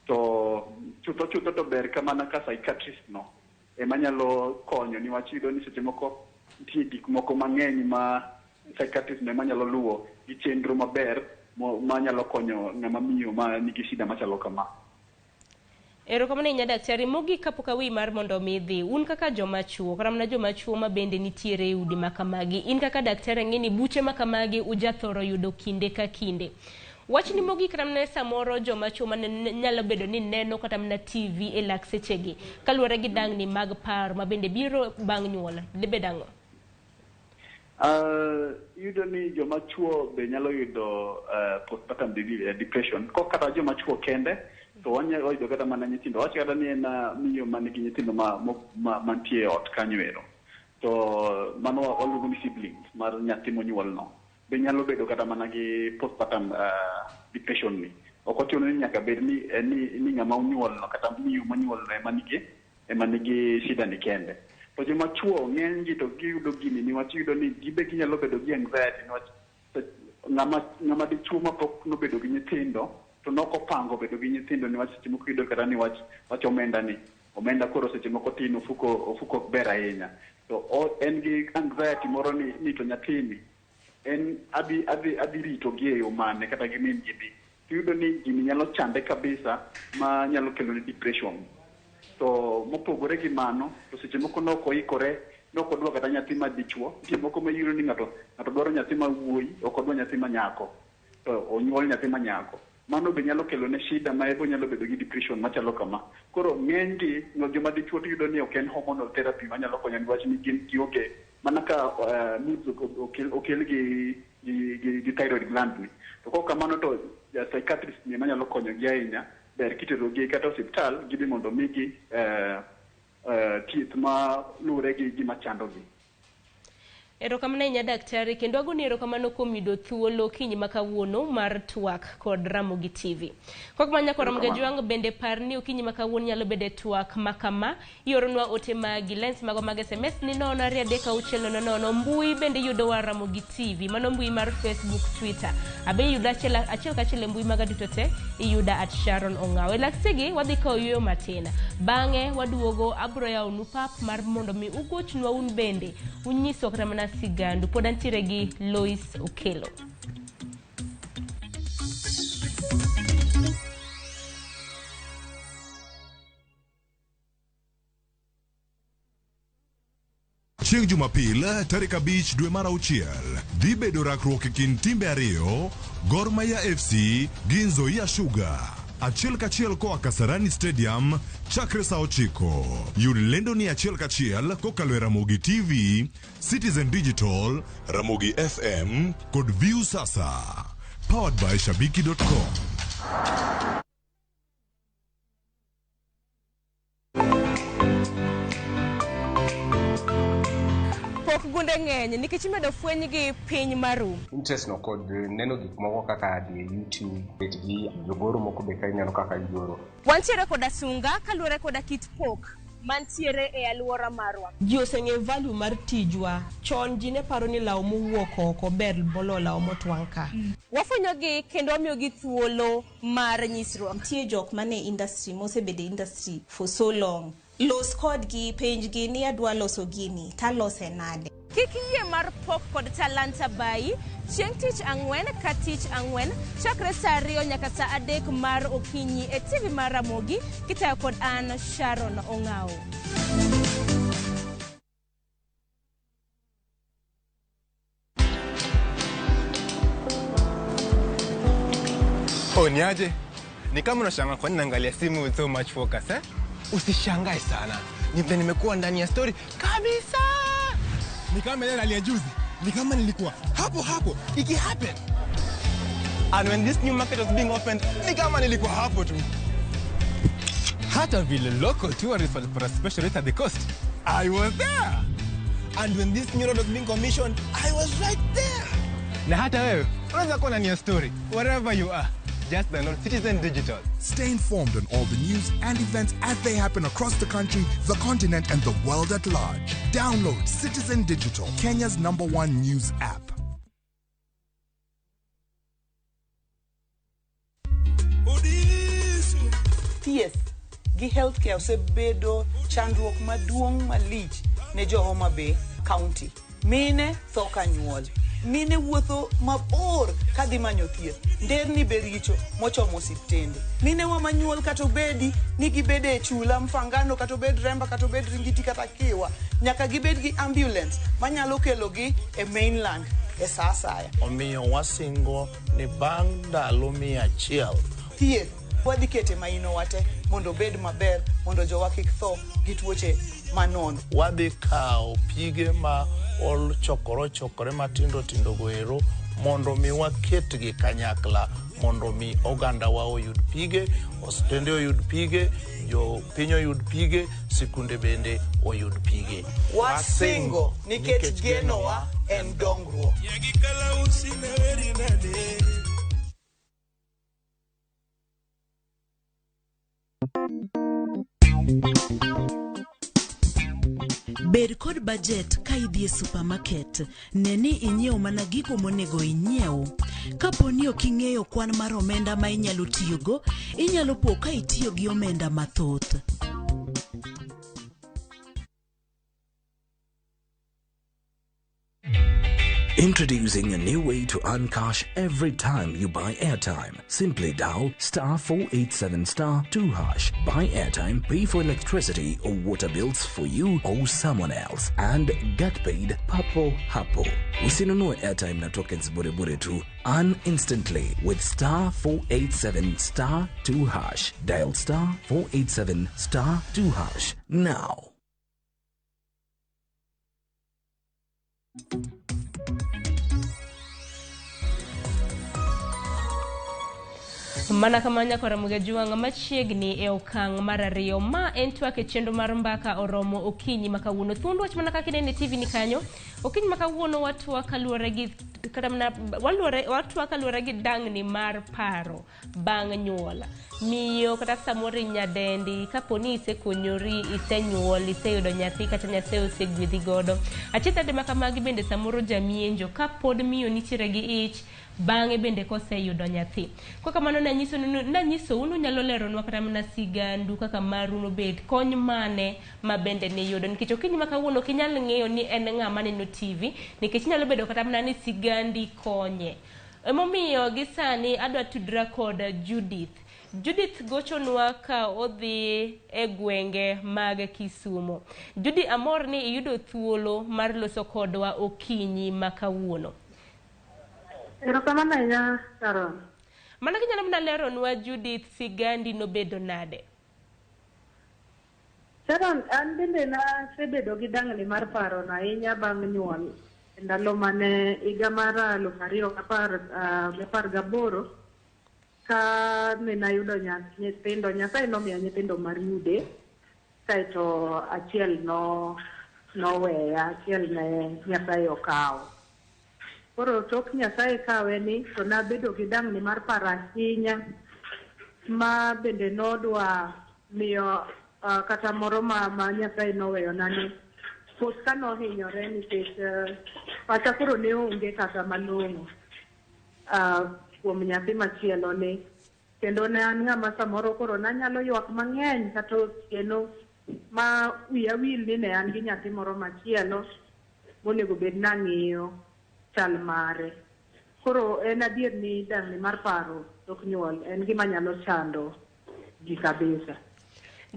To chutho to ber kamana ka psychiatrist no ema nyalo konyo, niwach iyudo ni seche moko nitie gik moko mang'eny ma psychiatrist no ema nyalo luwo gi chenro maber manyalo konyo ng'ama miyo ma nigi shida machalo kama. Erokamano ahinya daktari. Mogik kapok aweyi mar mondo mi idhi, un kaka joma chuo kata mana joma chuo ma bende nitiere e udi makamagi, in kaka daktari ang'e ni buche makamagi ujathoro yudo kinde ka kinde. Wach ni mogik kata mana samoro joma chuo mane nyalo bedo ni neno kata mana TV e lak sechegi kaluwore gi dang'ni mag paro ma bende biro bang' nyuol, dibed ang'o? Iyudo ni joma chuo be nyalo yudo postpartum depression. Kata joma chuo kende to wanyalo yudo kata mana nyithindo. Wach kata ni en miyo manigi nyithindo mantie ot kanyo ero. To mano waluongo ni siblings mar nyathi monyuol no. Be nyalo bedo kata mana gi postpartum depression ni. Ok ochuno ni nyaka bed ni ng'ama onyuol no kata miyo monyuol no ema nigi shida ni kende. To joma chuo ng'eny gi to giyudo gini niwach iyudo ni gibe ginyalo bedo gi anxiety niwach ng'ama dichuo mapok nobedo gi nyithindo to nokopango bedo gi nyithindo niwach seche moko iyudo kata ni wach omenda koro seche moko tin ofuko ber ahinya. To en gi anxiety moro ni to nyathini en adhi rito gi e yo mane kata gi min gibi. Iyudo ni gini nyalo chande kabisa ma nyalo kelo ni depression. To mopogore gi mano, to seche moko nokoikore, nokodwa kata nyathi ma dichuo. Nitie moko ma yiro ni ng'ato dwaro nyathi ma wuoyi, ok odwa nyathi ma nyako. To onyuol nyathi ma nyako. Mano be nyalo kelo ne shida ma ebo nyalo bedo gi depression machalo kama. Koro ng'eny gi joma dichuo tiyudo ni ok en hormonal therapy manyalo konyo niwach ni gin gionge mana ka moods okel gi thyroid gland ni. To kok kamano to psychiatrist ni manyalo konyo gi ahinya. Ber kiterogi kata osiptal gibi mondo migi thieth ma lure gi gima chandogi. Erokamano nya daktari kendo agoni erokamano kuom yudo thuolo kinyi makawuono mar twak kod Ramogi TV. Kok manya ko Ramogi Ajiwang bende parni okinyi makawuono nyalo bede twak makama ioronwa ote magi lens mago mag SMS ni 0360 mbui bende yudo wa Ramogi TV mano mbui mar Facebook, Twitter. Abe yuda achiel kachiel mbui maga duto te iyuda @Sharon Ongawe. Laksegi wadhi kawo yuyo matina. Bange waduogo abro ya unupap mar mondo mi ugochunwa un bende unyiso kata mana sigandu pod antiere gi Lois Okelo. Chieng' Jumapil tarik 5 dwe mar 6 dhi bedo rakruok e kind timbe ariyo, Gor Mahia FC gi Nzoia Sugar. Achiel kachiel koa Kasarani Stadium chakre saa 9. Yud lendo ni achiel kachiel kokalo e Ramogi TV, Citizen Digital, Ramogi FM kod View Sasa. Powered by Shabiki.com. Gunde ng'eny nikech imedo fweny gi piny maru. Interest no kod neno gik moko kaka di YouTube, bet gi jogoro moko be kanyalo kaka igoro. Wantiere koda sunga kaluore koda kit pok mantiere e aluora marwa. Ji oseng'e value mar tijwa. Chon ji ne paro ni law mowuok oko ber bolo law motwang' ka. Wafwenyogi kendo wamiyogi thuolo mar nyisruok. Nitie jok mane industry mosebede industry for so long. Los kodgi penjgi ni adwa loso gini talose nade. Kik yie mar pok kod talanta bai chieng' tich ang'wen ka tich ang'wen chakre saa 2 nyaka saa 3 mar okinyi e TV mar Ramogi kitayo kod an Sharon Ongawe. Niaje? Ni kama unashangaa kwa nini naangalia simu with so much focus eh? Usishangae sana. Nimekuwa ndani ya story kabisa. Ni kama ile hali ya juzi. Ni kama nilikuwa hapo iki happen. And when this new market was being opened, ni kama nilikuwa hapo tu. Hata vile local tourists for a special rate at the coast, I was there. And when this new road was being commissioned, I was right there. Na hata wewe, unaweza kuwa ndani ya story wherever you are. Just download Citizen Digital. Stay informed on all the news and events as they happen across the country, the continent, and the world at large. Download Citizen Digital, Kenya's #1 news app. Thieth gi healthcare osebedo chandruok maduong' malich ne jo Homa Bay County. Mine tho ka nyuol. Mine wuotho mabor kadhi manyo thieth. Nderni be richo mochomo osiptende. Mine wa manyuol kata obedi ni gibede e chula mfangano kata obed remba kata obed ringiti kata kiwa. Nyaka gibed gi ambulance manyalo kelogi e mainland e saa asaya. Omiyo wasingo ni bang' ndalo 100 thieth wadhi kete maino wate mondo bed maber mondo jowa kik tho gi tuoche manon. Wadhi kawo pige ma ol chokore matindo goero mondo mi waketgi kanyakla mondo mi oganda wa oyud pige, osiptende oyud pige, jo piny oyud pige, sikunde bende oyud pige. Wasingo nikech genowa en dongruok. Bed kod budget ka idhi e supermarket. Neni inyiew mana gigo monego inyiew. Kaponi ok ing'eyo kwan mar omenda ma inyalo tiyogo, inyalo po ka itiyo gi omenda mathoth. Introducing a new way to earn cash every time you buy airtime. Simply dial *487*2#. Buy airtime, pay for electricity or water bills for you or someone else, and get paid papo hapo. Usinunue airtime na tokens bure tu. Earn instantly with *487*2#. Dial *487*2# now. Mana kamanya kwa Ramogi Ajiwang machiegni e okang' mar 2 ma en twak e chenro mar mbaka oromo okinyi makawuono. Thuond wach mana kaka inene TV ni kanyo Okiny makawuono watwa kaluwore gi watwa kaluwore gi dang'ni mar paro bang' nyuol. Miyo kata samoro nyadendi kaponi isekonyori, isenyuol, iseyudo nyathi kata nyathi osegwedhi godo. Achiedh makamagi bende samoro jamienjo kapod miyo nitiere gi ich bang'e bende koseyudo nyathi. Kwa kamano nanyiso unu nyalo leronwa kata mana sigandu kaka maru nobed kony mane ma bende ne yudo, nikech okiny makawuono kinyal ng'eyo ni en ng'ama neno TV nikech nyalo bedo kata mana ni sigandi konye. Emomiyo gi sani adwa tudra kod Judith gochonwa ka odhi e gwenge mag Kisumo. Judy, amor ni iyudo thuolo mar loso kodwa okinyi makawuono. Erokamano ahinya, Sharon. Mana kinyalo mana leronwa Judith sigandi nobedo nade? Sharon, an bende nasebedo gi dang'ni mar paro ahinya bang' nyuol. Ndalo mane higa mar 2018 ka ne nayudo nyithindo, Nyasaye nomiya nyithindo mariude, kaeto achiel noweya, achiel ne Nyasaye okawo. Koro tok Nyasaye kawe ni to nabedo gi dang'ni mar paro ahinya, ma bende nodwa miyo kata moro ma Nyasaye noweyo nani pos ka nohinyore nikech pacha koro ne onge kata malong'o kuom nyathi machielo ni, kendo ne an ng'ama samoro koro nanyalo ywak mang'eny kata otieno ma wiya wil ni ne an gi nyathi moro machielo monego bed nang'iyo chal mare. Koro en adier ni dang'ni mar paro tok nyuol en gima nyalo chando ji kabisa.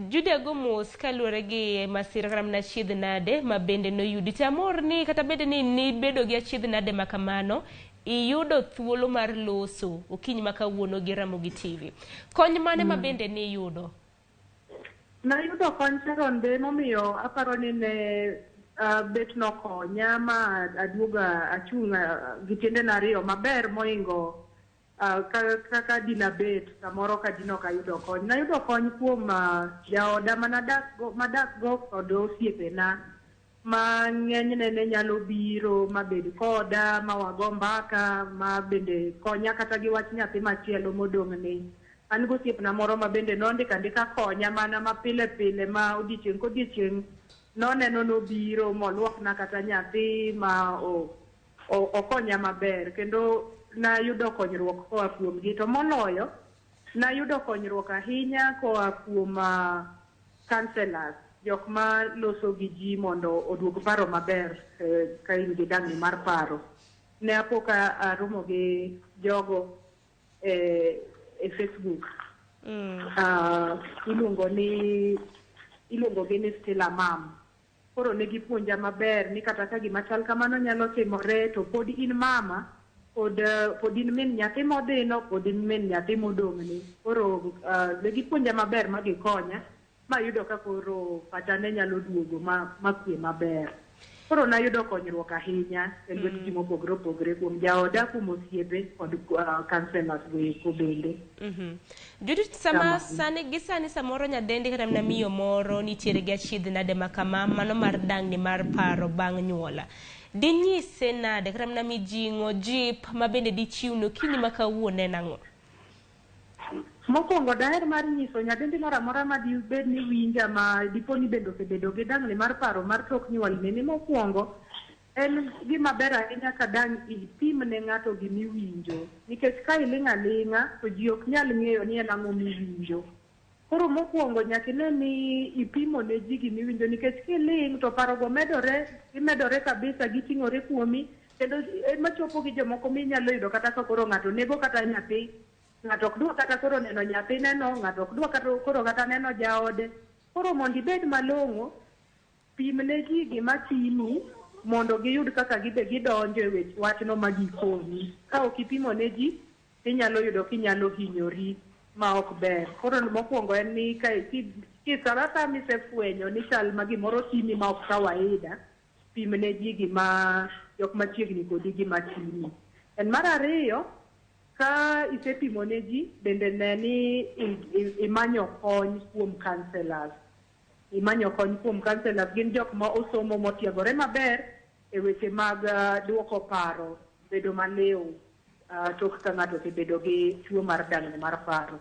Judy agomos kaluwore gi masira kata mana achiedh nade ma bende noyudi. Tamor ni kata bende ni bedo gi achiedh nade makamano iyudo thuolo mar loso okinyi makawuono gi Ramogi TV. Kony mane ma bende ni yudo? Nayudo kony Sharon, be momiyo aparo ni ne bet nokonya ma aduoga achung' gi tiendena ariyo maber moingo kaka dina bet samoro ka dino kayudo kony. Nayudo kony kuom jaoda madak go kod osiepena ma ng'enyne ne nyalo biro mabed koda, ma wago mbaka, ma bende konya kata gi wach nyathi machielo modong' ni. An gosiepna moro ma bende nondika konya mana ma pile pile, ma odiochieng' kodiochieng' noneno nobiro moluokna kata nyathi ma okonya maber, kendo nayudo konyruok koa kuomgi. To moloyo nayudo konyruok ahinya koa kuom counselors, jok ma loso gi ji mondo oduog paro maber ka in gi dang'ni mar paro. Ne apo ka aromo gi jogo e Facebook. Iluongo gi ni Stella Mam. Koro ne gipuonja maber ni kata ka gima chal kamano nyalo timore, to pod in mama, pod in min nyathi modhino, pod in min nyathi modong'ni. Koro ne gipuonja maber ma gikonya, ma yudo ka koro pacha ne nyalo duogo ma kwe maber. Koro nayudo konyruok ahinya e lwet ji mopogore opogore kuom jaoda, kuom osiepe kod counselors go bende. Judith, sani samoro nyadendi kata mana miyo moro nitiere gi achiedh nade makama mano mar dang'ni mar paro bang' nyuola. Dinyise nade kata mana mijing'o jip ma bende dichiwno okinyi makawuono en ang'o? Mokwongo daher mar nyiso nyadendi moro amora ma dibed ni winja ma dipo ni bende osebedo gi dang'ni mar paro mar tok nyuol ni mokwongo en gima ber ahinya ka dang' ipim ne ng'ato gimiwinjo, nikech ka iling' aling'a to ji ok nyal ng'eyo ni en ang'o miwinjo. Koro mokwongo nyaka ine ni ipimo ne ji gimiwinjo, nikech kiling' to parogo gimedore kabisa, giting'ore kuomi, kendo machopo gi jomoko minyalo yudo kata ka koro ng'ato nego kata nyathi, ng'ato ok dwa kata koro neno nyathineno, ng'ato ok dwa koro kata neno jaode. Koro mondo ibed malong'o, pim ne ji gima timi mondo giyud kaka gidonjo e wachno ma gikonyi. Ka ok ipimo ne ji, inyalo yudo kinyalo hinyori ma ok ber. Koro mokwongo en ni kisarata misefwenyo ni chal ma gimoro timi ma ok kawaida, pim ne ji gima jok machiegni kodi gima timi. En mar ariyo, ka isepimo ne ji, bende ne ni imanyo kony kuom counselors. Gin jok ma osomo motiegore maber e weche mag duoko paro bedo maleo tok ka ng'ato osebedo gi tuo mar dang'ni mar paro.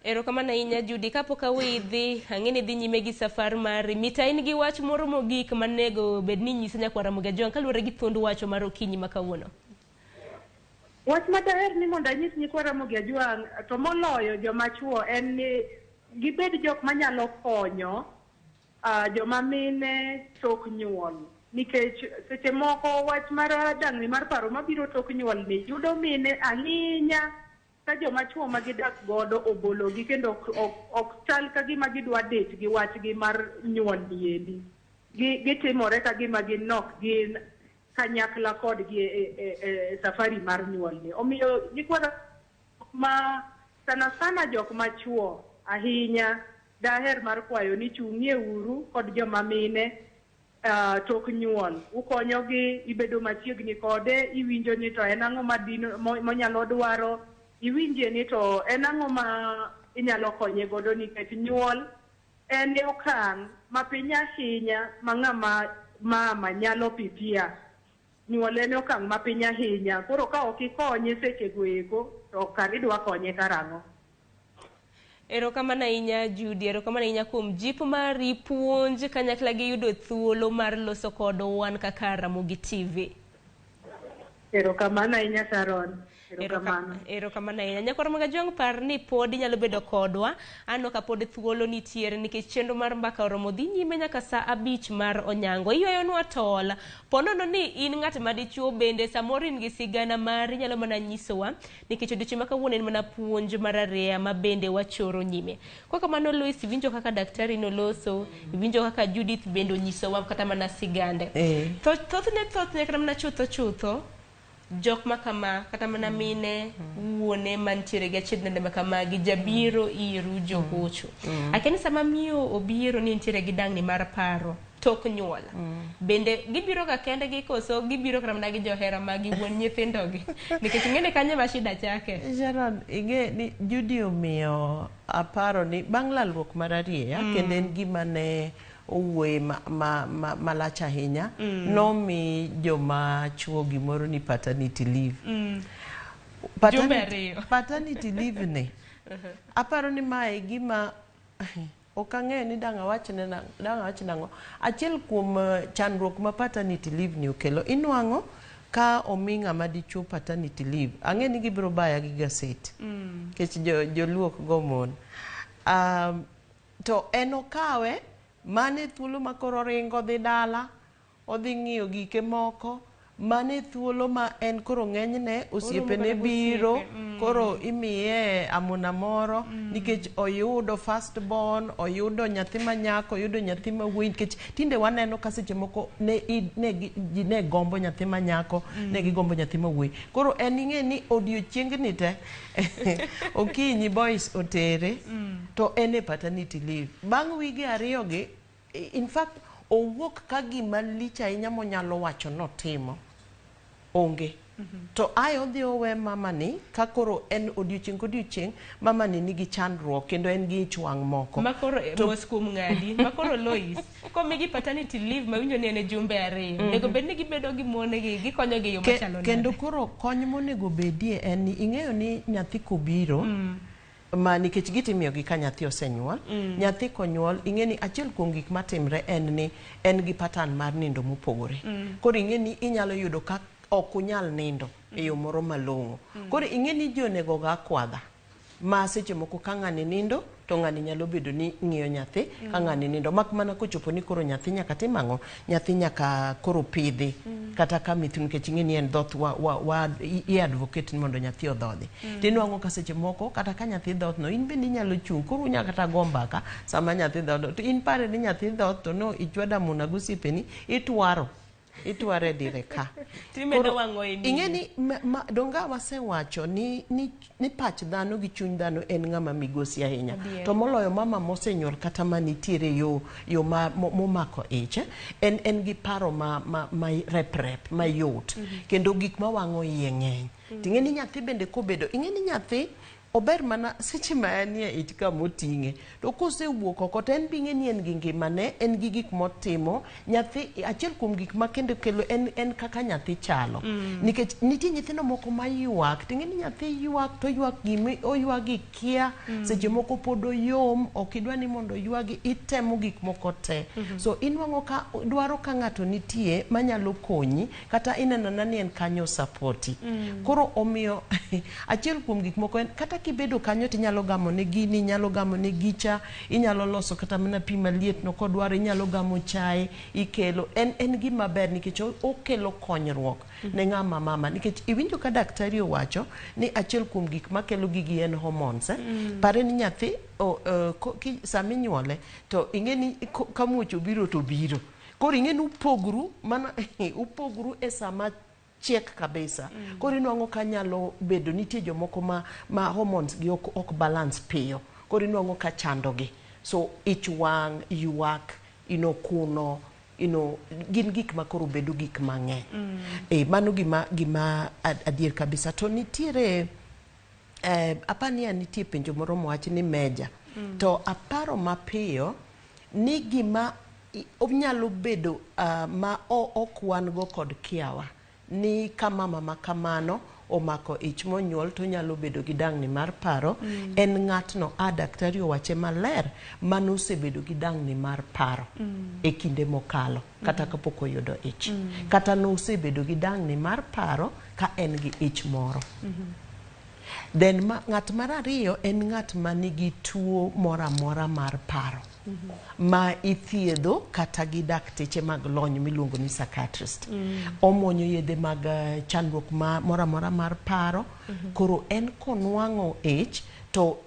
Erokamano ahinya Judy, kapok awidhi ang'eni dhi nyime gi safar mari, mita in gi wach moro mogik manego bed ni nyisa nyakwa Ramogi Ajiwang' kaluwore gi thuond wacho mar okinyi ma kawuono? Wach ma daher ni mondo anyis nyikwa Ramogi Ajiwang' to moloyo joma chuo en ni gibed jok manyalo konyo joma mine tok nyuol, nikech seche moko wach mar dang'ni mar paro mabiro tok nyuol ni yudo mine ahinya ka joma chuo ma gidak godo obologi kendo ok chal ka gima gidwa det gi wachgi mar nyuol niendi. Gitimore ka gima ginok gin kanyakla kodgi e safari mar nyuol ni. Omiyo gikwara ma sana jok machuo ahinya daher mar kwayo ni chung'ie uru kod joma mine tok nyuol. Ukonyogi, ibedo machiegni kode, iwinjo ni to en ang'o monyalo dwaro, iwinje ni to en ang'o ma inyalo konye godo, nikech nyuol en okang' mapiny ahinya ma ng'ama mama nyalo pitia. Nyuol en okang' mapiny ahinya, koro ka ok ikonye sechego eko to kar idwa konye karang'o. Erokamano ahinya Judy, erokamano ahinya kuom jip mari, puonj kanyakla gi yudo thuolo mar loso kod wan kaka Ramogi TV. Erokamano ahinya Sharon. Erokamano ahinya. Nyakwa Ramogi Ajiwang' par ni pod inyalo bedo kodwa, ano ka pod thuolo nitiere nikech chenro mar mbaka oromo dhi nyime nyaka sa 5 mar onyango. Iyuayonwa tol, ponono ni in ng'at madichuo bende samoro in gi sigana mari inyalo mana nyisowa, nikech odiochieng' ma kawuono en mana puonj mar areya ma bende wachoro nyime. Kwa kamano Lois, iwinjo kaka daktari noloso, iwinjo kaka Judith bende onyisowa kata mana sigande. Thothne kata mana chutho jok ma kama kata mana mine wuone mantiere gi achiedhnade ma kamagi jabiro iru johocho. Akeni sama miyo obiro ni nitiere gi dang'ni mar paro tok nyuol, bende gibiro ka kendgi koso gibiro kata mana gi johera magi wuon nyithindogi, nikech ing'ene kanye ma shida chake. Sharon, ing'e ni Judy omiyo aparo ni bang' lalruok mar ariya kendo en gima ne owuoye malach ahinya, nomi joma chuo gimoro ni paternity leave. Paternity leave ni aparo ni mae gima ok ang'eyo ni dang' awach nang'o. Achiel kuom chandruok ma paternity leave ni okelo, inwang'o ka omi ng'ama dichuo paternity leave, ang'e ni gibiro baya gi gaset, kech joluok go mon, to en okawe mane thuolo ma koro ringo dhi dala, odhi ng'iyo gike moko, mane thuolo ma en koro ng'enyne osiepene biro, koro imiye amuna moro, nikech oyudo first born, oyudo nyathi manyako, oyudo nyathi mawuoyi, nikech tinde waneno ka seche moko ne gombo nyathi manyako, ne gigombo nyathi mawuoyi. Koro en ing'e ni odiochiengni te okinyi boys otere, to en e paternity leave. Bang' wige ariyogi, in fact, owuok ka gima lich ahinya monyalo wacho notimo onge. To ayo odhi owe mamani ka koro en odiochieng' kodiochieng' mamani nigi chandruok kendo en gi ich wang' moko. Makoro mos kuom ng'adi, makoro Lois, komigi paternity leave mawinjo ni en jumbe 2, nego bed ni gibedo gi monegi, gikonyo gi yo machalo nade. Kendo koro kony monego bedie en ni ing'eyo ni nyathi kobiro, ma nikech gitimiyogi ka nyathi osenyuol, nyathi konyuol, ing'e ni achiel kuom gik matimre en ni en gi pattern mar nindo mopogore. Koro ing'e ni inyalo yudo ka ok unyal nindo e yo moro malong'o. Koro ing'e ni ji onego ga kwadha, ma seche moko ka ng'ani nindo to ng'ani nyalo bedo ni ng'iyo nyathi ka ng'ani nindo, mak mana kochopo ni koro nyathi nyaka tim ang'o, nyathi nyaka koro pidhi kata ka mithu, nikech ing'e ni en dhoth i-advocate mondo nyathi odhodhi. Tinwang'o ka seche moko kata ka nyathi dhoth no, in bende inyalo chung', koro unyaka kata go mbaka sama nyathi dhoth, to in pare ni nyathi dhoth to no ichwado amuna gosiepeni, itware dire ka. Ing'e ni donga wasewacho ni pach dhano gi chuny dhano en ng'ama migosi ahinya, to moloyo mama mosenyuol kata manitiere yo momako ich, en gi paro ma rep mayot, kendo gik ma wang'o iye ng'eny. Ting'e ni nyathi bende kobedo, ing'e ni nyathi ober mana seche ma anie ich kama oting'e to kosewuok oko to en bing'e ni en gi ngimane, en gi gik motimo. Nyathi achiel kuom gik ma kendo kelo en kaka nyathi chalo, nikech nitie nyithindo moko ma ywak, ting'e ni nyathi ywak to ywak gimi oywagi kia, seche moko pod oyom, ok idwa ni mondo oywagi, itemo gik moko te. So inwang'o ka dwaro ka ng'ato nitie manyalo konyi, kata ineno na ni en kanyo sapoti. Koro omiyo achiel kuom gik moko en kata kibedo kanyo tinyalo gamo ne gini, inyalo gamo ne gicha, inyalo loso kata mana pi maliet no kodwaro, inyalo gamo chai ikelo. En gima ber nikech okelo konyruok ne ng'ama mama, nikech iwinjo ka daktari owacho ni achiel kuom gik makelo gigi en hormones. Pare ni nyathi sami nyuole to ing'eni ka muoch obiro to biro. Koro ing'eni upogru mana upogru e sama chiek kabisa. Koro inwang'o ka nyalo bedo nitie jomoko ma hormones gi ok balance piyo. Koro inwang'o ka chandogi. So ich wang', ywak, kuno, gin gik ma koro bedo gik mang'eny. Mano gima adier kabisa. To nitiere apani nitie penjo moro mowachi ni meja. To aparo mapiyo ni gima onyalo bedo ma ok wan go kod kiawa ni ka mama ma kamano omako ich monyuol to nyalo bedo gi dang'ni mar paro. En ng'atno daktari owache maler mano osebedo gi dang'ni mar paro e kinde mokalo kata kapok oyudo ich, kata no osebedo gi dang'ni mar paro ka en gi ich moro. Then ng'at mar ariyo en ng'at ma nigi tuo mora mora mar paro ma ithiedho kata gi dakteche mag lony miluongo ni psychiatrist. Omuonyo yedhe mag chandruok mora mora mar paro. Koro en konwang'o ich to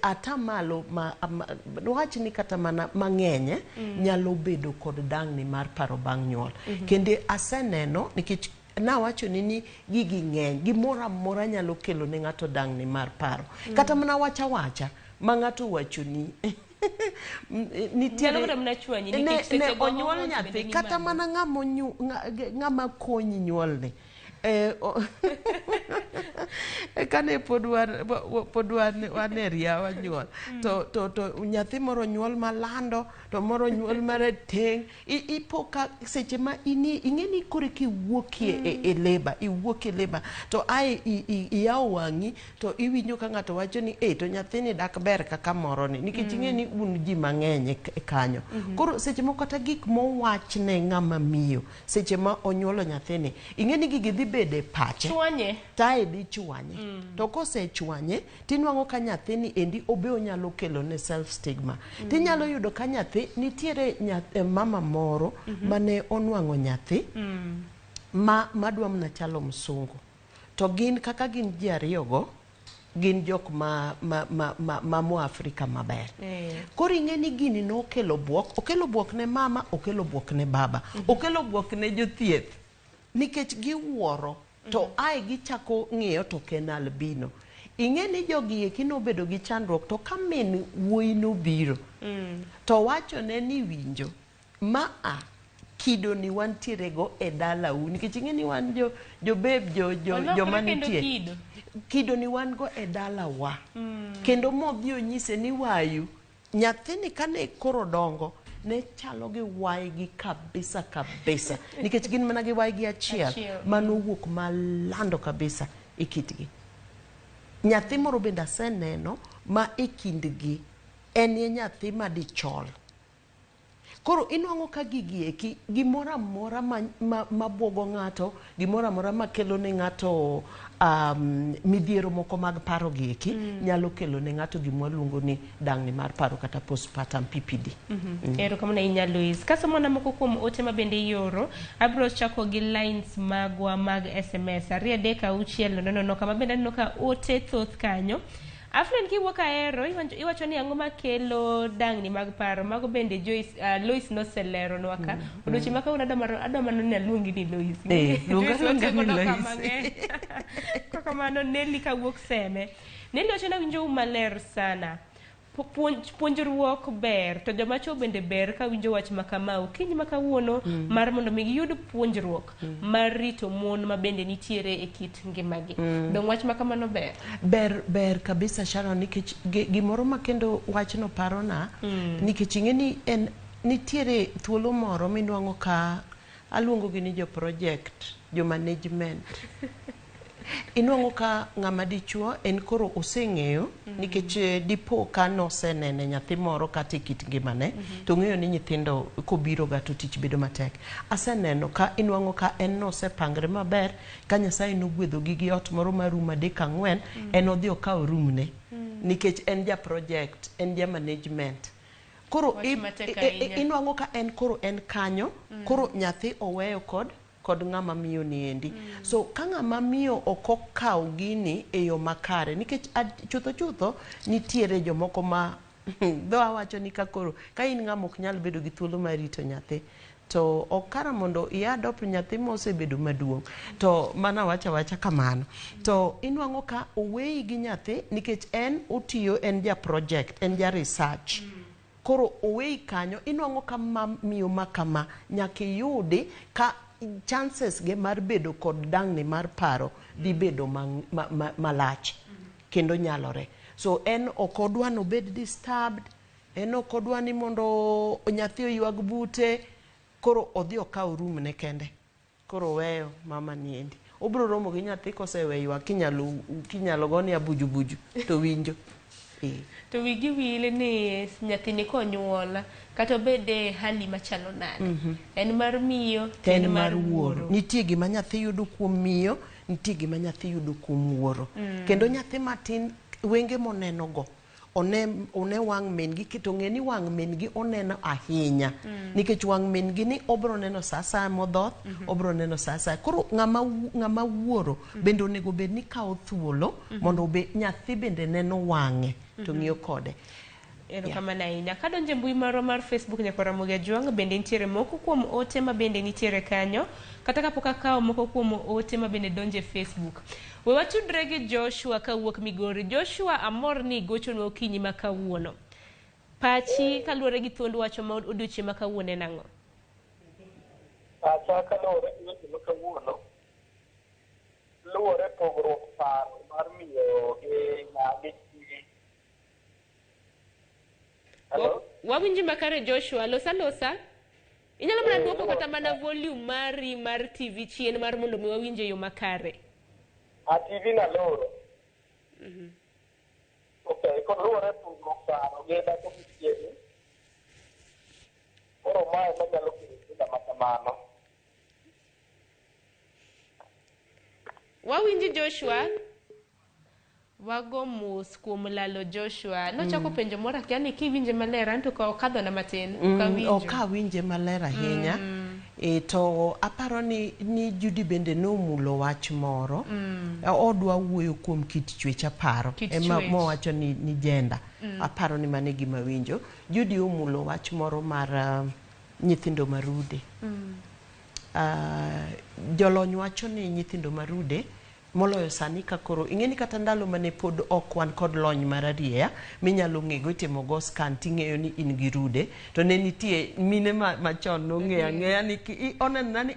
atamalo wach ni kata mana mang'enye nyalo bedo kod dang'ni mar paro bang' nyuol. Kende aseneno nikech nawacho ni gigi ng'eny, gimora mora nyalo kelo ne ng'ato dang'ni mar paro. Kata mana wacha ma ng'ato wacho ni nitiere ne onyuol nyathi kata mana ng'ama konyi nyuolni. Kane pod wan e ria wanyuol to nyathi moro nyuol malando to moro nyuol marateng', ipoka seche ma ing'eni kore kiwuokie e leba, iwuokie leba to ai iyawo wang'i to iwinjo ka ng'ato wacho ni to nyathini dak ber kaka moro ni, nikech ing'eni un ji mang'eny e kanyo. Koro seche moko kata gik mowachne ng'ama miyo seche ma onyuolo nyathini, ing'eni gigi dhi bede pache tae dhi chwanye. To kose chwanye tinwang'o ka nyathini endi obe onyalo kelo ne self stigma. Tinyalo yudo ka nyathi nitiere mama moro mane onwang'o nyathi madwa mna chalo msungu. To gin kaka gin ji ariyogo gin jok ma mo Afrika maber. Koro ing'eni gini nokelo buok ne mama, okelo buok ne baba, okelo buok ne jothieth nikech giwuoro to ai gichako ng'iyo to ken albino. Ing'eni jogi eki nobedo gi chandruok to ka min wuoyi nobiro to wachone ni winjo kido ni wantiere go e dala u, nikech ing'eni wan jobeb joma nitie kido ni wan go e dala wa. Kendo modhi onyise ni wayu nyathini kane koro dongo ne chalo gi waigi kabisa nikech gin mana gi waigi achiel manowuok malando kabisa e kitgi. Nyathi moro bende aseneno ma e kindgi en nyathi madichol. Koro inwang'o ka gigi eki gimoro amora ma bwogo ng'ato, gimoro amora ma kelo ne ng'ato midhiero moko mag paro gi eki nyalo kelo ne ng'ato gima luongo ni dang'ni mar paro kata postpartum PPD. Erokamano ahinya Louise. Kasomona moko kuom ote ma bende ioro, abiro chako gi lines magwa mag SMS 236 kama bende aneno ka ote thoth kanyo. Aflen kiwuok ahero iwacho ni ang'o makelo dang'ni mag paro. Mago bende Lois noselero nwa ka odiochieng' ma kawuono adwa mana ni aluongi ni Lois. Luonga ni Lois. Kamano Nelly kawuok Seme. Nelly wacho ni awinjo maler sana. puonjruok ber to joma chwo bende ber ka winjo wach makama okinyi makawuono mar mondo mi giyud puonjruok mar rito mon ma bende nitiere e kit ngimagi. Dong wach makamano ber kabisa Sharon, nikech gimoro ma kendo wachno parona nikech ing'eni en nitiere thuolo moro minwang'o ka aluongo gi ni jo project, jo management inwang'o ka ng'ama dichuo en koro oseng'eyo nikech dipo ka nosenene nyathi moro kata kit ngimane to ng'eyo ni nyithindo kobiro ga to tich bedo matek. Aseneno ka inwang'o ka en nosepangre maber ka Nyasaye nogwedho gi ot moro mar room 3-4 en odhi okawo room ne nikech en ja project, en ja management. Koro inwang'o ka en koro en kanyo koro nyathi oweyo kod ng'ama miyo ni endi. So ka ng'ama miyo ok okaw gini e yo makare nikech chutho nitiere jomoko ma dho awacho ni kakoro ka in ng'ama ok nyal bedo gi thuolo mar rito nyathi to ok kara mondo iadop nyathi mosebedo maduong' to mana wacha kamano to inwang'o ka oweyi gi nyathi nikech en otiyo, en ja project, en ja research. Koro oweyi kanyo inwang'o ka miyo makama nyaka yudi ka chances ge mar bedo kod dang'ni mar paro dhi bedo malach kendo nyalore. So en ok odwa ni obed disturbed, en ok odwa ni mondo nyathi oywag bute, koro odhi okaw room ne kende koro weyo mama ni endi. Obro romo gi nyathi kosewe ywak kinyalo goni abuju to winjo. To wigi wile ni nyathini konyuola kata bede hali machalo nade en mar miyo en mar wuoro. Nitie gima nyathi yudo kuom miyo, nitie gima nyathi yudo kuom wuoro. Kendo nyathi matin wenge moneno go one wang' min gi kito ng'eni wang' min gi oneno ahinya nikech wang' min gi ni obro neno sa sa modhoth, obro neno sa sa. Koro ng'ama wuoro bende onego bed ni kawo thuolo mondo nyathi bende neno wang'e to ng'iyo kode. Erokamano ahinya. Kadonjo e mbui marwa mar Facebook nyako Ramogi Ajuang bende nitiere moko kuom ote ma bende nitiere kanyo kata kapok akawo moko kuom ote ma bende donjo e Facebook. We watudre gi Joshua kawuok Migori. Joshua, amor ni gochonwa okinyi ma kawuono. Pachi kaluwore gi thuond wacho ma odiochieng' ma kawuono en ang'o? Pacha kaluwore gi weche ma kawuono luwore pogruok paro mar miyo gi nyagi. Wawinji makare Joshua, losa. Inyalo mana duoko kata mana volume mari mar TV chien mar mondo mi wawinje yo makare. A TV na loro. Okay, kon luwore pogruok paro gi dhako michiegi. Koro mae manyalo kelo makamano. Wawinji Joshua? Wago mos kuom lalo Joshua. Nochako penjo moro kiani kiwinje maler anto ka okadho na matin ok awinje maler ahinya. To aparo ni Judy bende nomulo wach moro odwa wuoyo kuom kit chwech aparo ema mowacho ni gender. Aparo ni mane gima winjo. Judy omulo wach moro mar nyithindo marude. Jolony wacho ni nyithindo marude moloyo sani ka koro ing'eni kata ndalo mane pod ok wan kod lony mar arieya minyalo ng'ego timo go scan ting'eyo ni in gi rude to ne nitie mine machon nong'eya ni oneno ni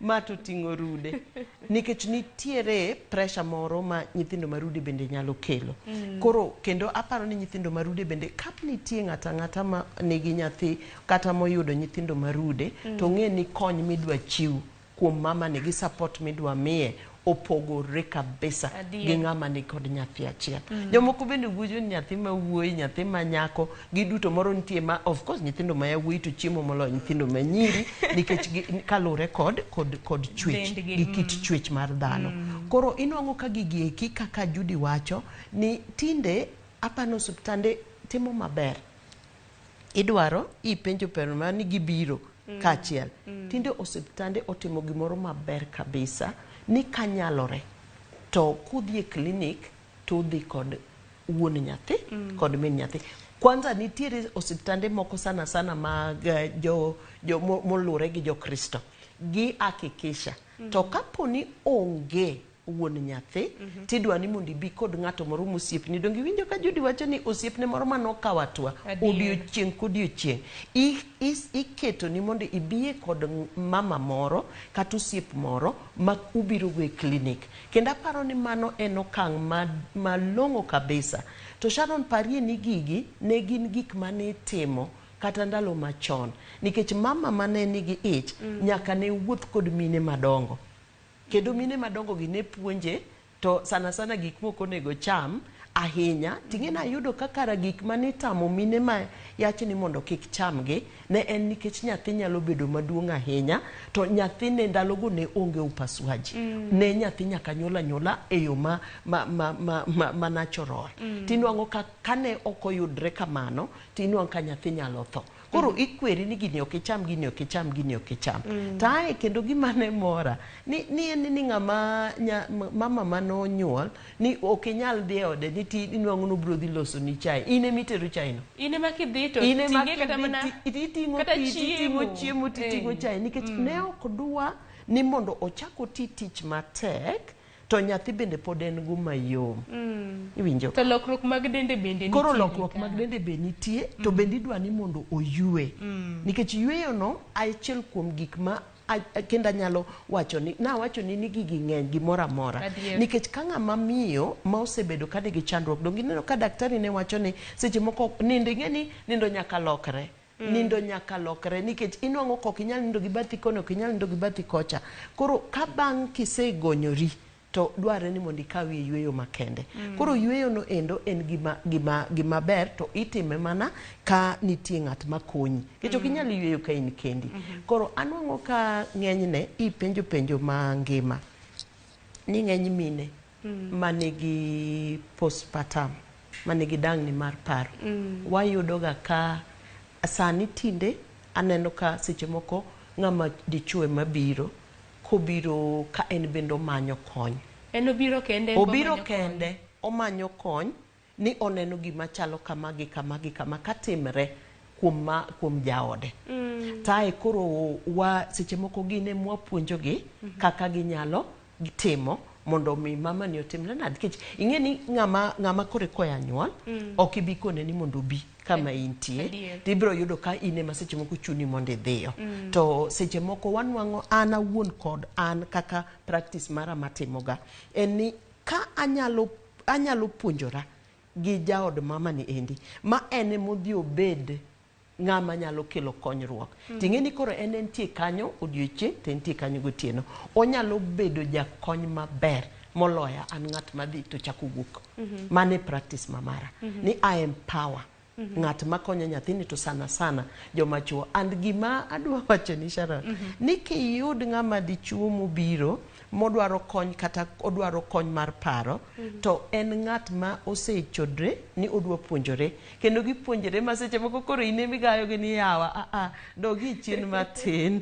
ma to ting'o rude nikech nitiere pressure moro ma nyithindo marude bende nyalo kelo. Koro kendo aparo ni nyithindo marude bende kap nitie ng'ata ma nigi nyathi kata moyudo nyithindo marude to ng'e ni kony midwa chiw kuom mama ni gi support midwa miye opogore kabisa gi ng'ama ni kod nyathi achiel. Jomoko bende wuoyo ni nyathi ma wuoyi, nyathi ma nyako giduto moro nitie ma of course nyithindo ma yawuoyi to chiemo moloyo nyithindo ma nyiri nikech kalure kod chwech gi kit chwech mar dhano. Koro inwang'o ka gigi eki kaka Judy wacho ni tinde apano osiptande timo maber. Idwaro ipenjo pero ma ni gibiro kachiel. Tinde osiptande otimo gimoro maber kabisa ni kanyalore to kudhi e klinik to udhi kod wuon nyathi kod min nyathi. Kwanza nitiere osiptande moko sana mag jo molure gi jo Kristo gi hakikisha to kaponi onge wuon nyathi tidwa ni mondo ibi kod ng'ato moro mosiepni. Donge winjo ka Judi wacho ni osiepne moro manokawo atua odiochieng' kodiochieng'. Iketo ni mondo ibiye kod mama moro kata osiep moro ma ubiro go e klinik. Kendo aparo ni mano en okang' malong'o kabisa. To Sharon, parie ni gigi ne gin gik mane timo kata ndalo machon, nikech mama mane nigi ich nyaka ne wuoth kod mine madongo, kendo mine madongo gi ne puonje to sana gik moko nego cham ahinya. Ting'e na yudo kaka gik mane tamo mine ma yachi ni mondo kik chamgi ne en nikech nyathi nyalo bedo maduong' ahinya, to nyathi ne ndalogo ne onge upasuaji. Ne nyathi nyaka nyola e yo ma natural. Tinwang'o ka ne ok oyudre kamano, tinwang'o ka nyathi nyalo tho. Koro ikweri ni gini ok icham, gini ok icham, gini ok icham. Tae kendo gima ne mora ni en ni ng'ama mama manonyuol ni ok inyal dhi e ode ni tinwang'o no bro dhi loso ni chai. In ema itero chai no. In ema kidhi to tinge kata mana iting'o chiemo titing'o chai, nikech ne ok dwa ni mondo ochak oti tich matek to nyathi bende pod en go mayom. Iwinjo? To lokruok mag dende bende nitie. Koro lokruok mag dende be nitie, to bende idwa ni mondo oyue. Nikech yueyo no achiel kuom gik ma kenda nyalo wacho ni ni gigi ng'eny gimoro amora, nikech ka ng'ama miyo ma osebedo ka nigi chandruok, donge ineno ka daktari ne wacho ni seche moko nindo, ing'eni nindo nyaka lokre. Nindo nyaka lokre, nikech inwang'o kok inyal nindo gi bathi koni, ok inyal nindo gi bathi kocha. Koro ka bang' kisegonyori to dware ni mondo ikawi yueyo makende. Koro yueyo no endo en gima ber, to itime mana ka nitie ng'at makonyi. Nikech ok inyal yueyo ka in kendi. Koro anwang'o ka ng'enyne penjo mangima ni ng'eny mine manigi postpartum, manigi dang'ni mar paro, wayudo ga ka sani tinde aneno ka seche moko ng'ama dichwo mabiro kobiro ka en bendo manyo kony. En obiro kende omanyo kony ni oneno gima chalo kama gi kama katimre kuom jaode. Tae koro seche moko gine mwapuonjogi kaka ginyalo timo mondo mi mama ni otimre nadi. Nikech ing'e ni ng'ama kore koya nyuol ok ibi kone ni mondo bi kama intie, tibiro yudo ka ine ma seche moko chuni mondo idhiyo. To seche moko wanwang'o an awuon kod an kaka practice mara matimoga en ni ka anyalo puonjora gi jaod mama ni endi ma en modhi obed ng'ama nyalo kelo konyruok. Ting'e ni koro en entie kanyo odiochieng' to entie kanyo gotieno. Onyalo bedo jakony maber moloya an ng'at madhi to chako wuok. Mane practice mamara ni I empower ng'at makonyo nyathini, to sana joma chuo. And gima adwa wacho ni Sharon, ni kiyud ng'ama dichuo mobiro modwaro kony kata odwaro kony mar paro, to en ng'at ma osechodre ni odwa puonjore, kendo gipuonjore ma seche moko koro ine migayo gi ni yawa dogi chien matin.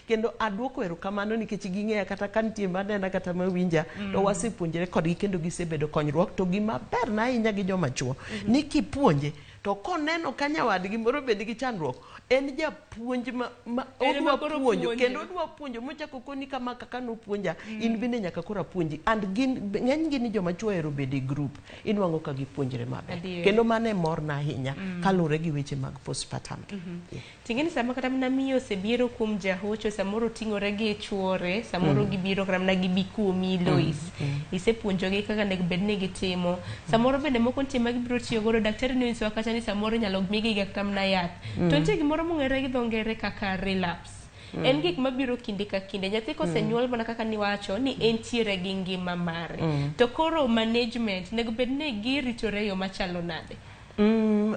Kendo adwoko erokamano nikech ging'eya kata kantie manena kata mawinja to wasepuonjore kodgi kendo gisebedo konyruok. To gima ber na ahinya gi joma chuo ni kipuonje to koneno ka nyawadgi moro bed gi chandruok, en japuonj ma odwa puonjo, kendo odwa puonjo mochako koni kama kaka nopuonja, in bende nyaka koro apuonji. And ng'eny gi ni joma chuo ero bede group, inwang'o ka gipuonjre maber. Kendo mane mor na ahinya kalure gi weche mag postpartum. Ting'eni sama kata mana miyo osebiero kuom jahocho, samoro ting'ore gi chuore, samoro gibiro kata mana gibi kuomi Lois. Isepuonjogi kaka nego bed ni gitimo. Samoro bende moko nitie ma gibiro tiyo godo, daktari nyisowa kata ni samoro nyalo migi kata mana yath. To nitie gimoro mong'ere gi dho ngere kaka relapse. En gik mabiro kinde ka kinde. Nyathi kosenyuol mana kaka niwacho ni entiere gi ngima mare. To koro management nego bed ni giritore yo machalo nade?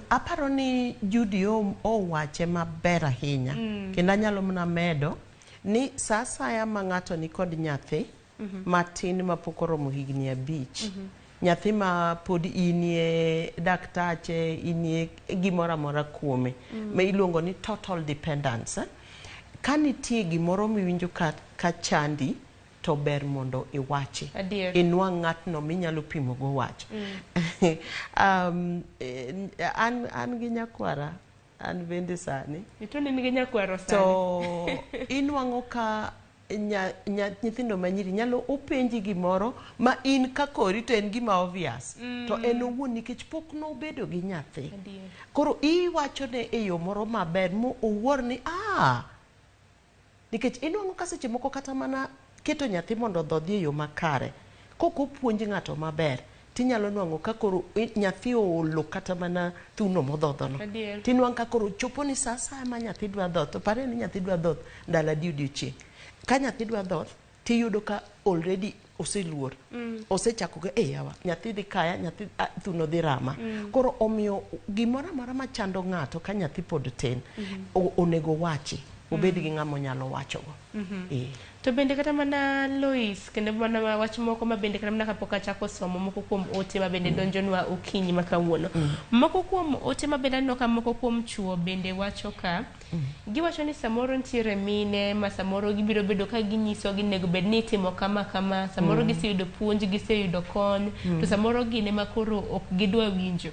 Aparo ni Judi owache maber ahinya. Kendo anyalo mana medo ni sa asaya ma ng'ato ni kod nyathi matin ma pok oromo higni 5, nyathi ma pod inie daktache, inie gimoro amora kuome ma iluongo ni total dependence. Ka nitie gimoro miwinjo ka chandi, to ber mondo iwachi. Inwang' ng'atno minyalo pimo go wach. An gi nyakwara, an bende sani. Ito ni nigi nyakwaro sani. To inwang'o ka nyithindo manyiri nyalo openji gimoro ma in kakori to en gima obvious to en owuon nikech pok nobedo gi nyathi. Koro iwachone e yo moro maber mo owuor ni nikech inwang'o ka seche moko kata mana keto nyathi mondo odhodhi e yo makare kok opuonj ng'ato maber tinyalo nwang'o ka koro nyathi oolo kata mana thuno modhodhono tinwang' ka koro chopo ni sa ma nyathi dwa dhoth to pare ni nyathi dwa dhoth ndalo adi odiochieng'. Ka nyathi dwa dhoth tiyudo ka already oseluor osechako ga yawa nyathi dhi kaya nyathi thuno dhi rama koro omiyo gimoro amora machando ng'ato ka nyathi pod tin onego wachi obed gi ng'ama nyalo wachogo. To bende kata mana Lois kendo mana wach moko ma bende kata mana kapok achako somo moko kuom ote ma bende donjonwa okinyi ma kawuono. Moko kuom ote ma bende aneno ka moko kuom chuo bende wacho ka giwacho ni samoro ntiere mine ma samoro gibiro bedo ka ginyiso gi nego bed ni timo kama samoro giseyudo puonj giseyudo kony to samoro gine ma koro ok gidwa winjo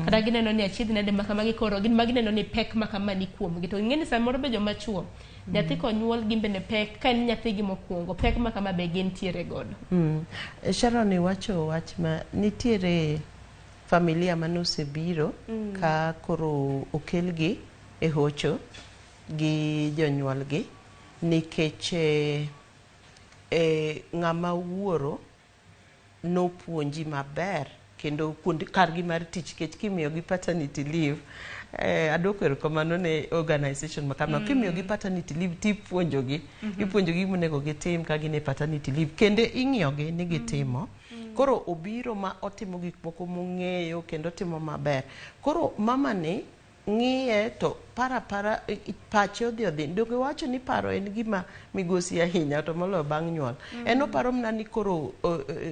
kata gineno ni achiedh nade ma kama gikoro gin ma gineno ni pek ma kama ni kuom gi to ng'eni samoro be joma chuo nyathi konyuol gimbe ne pek ka en nyathi gi mokwongo pek ma kama be gintiere godo. Sharon wacho wach ma nitiere familia manosebiro ka koro okelgi e hocho gi jonyuolgi nikech ng'ama wuoro nopuonji maber kendo kargi mar tich kech kimiyogi paternity leave adwoko erokamano ne organization makama kimiyogi paternity leave tipuonjogi ipuonjogi monego gitim ka gin e paternity leave kendo ing'iyogi ni gitimo koro obiro ma otimo gik moko mong'eyo kendo timo maber koro mama ni ng'iye to para pache odhi donge wacho ni paro en gima migosi ahinya to moloyo bang' nyuol en oparo mna ni koro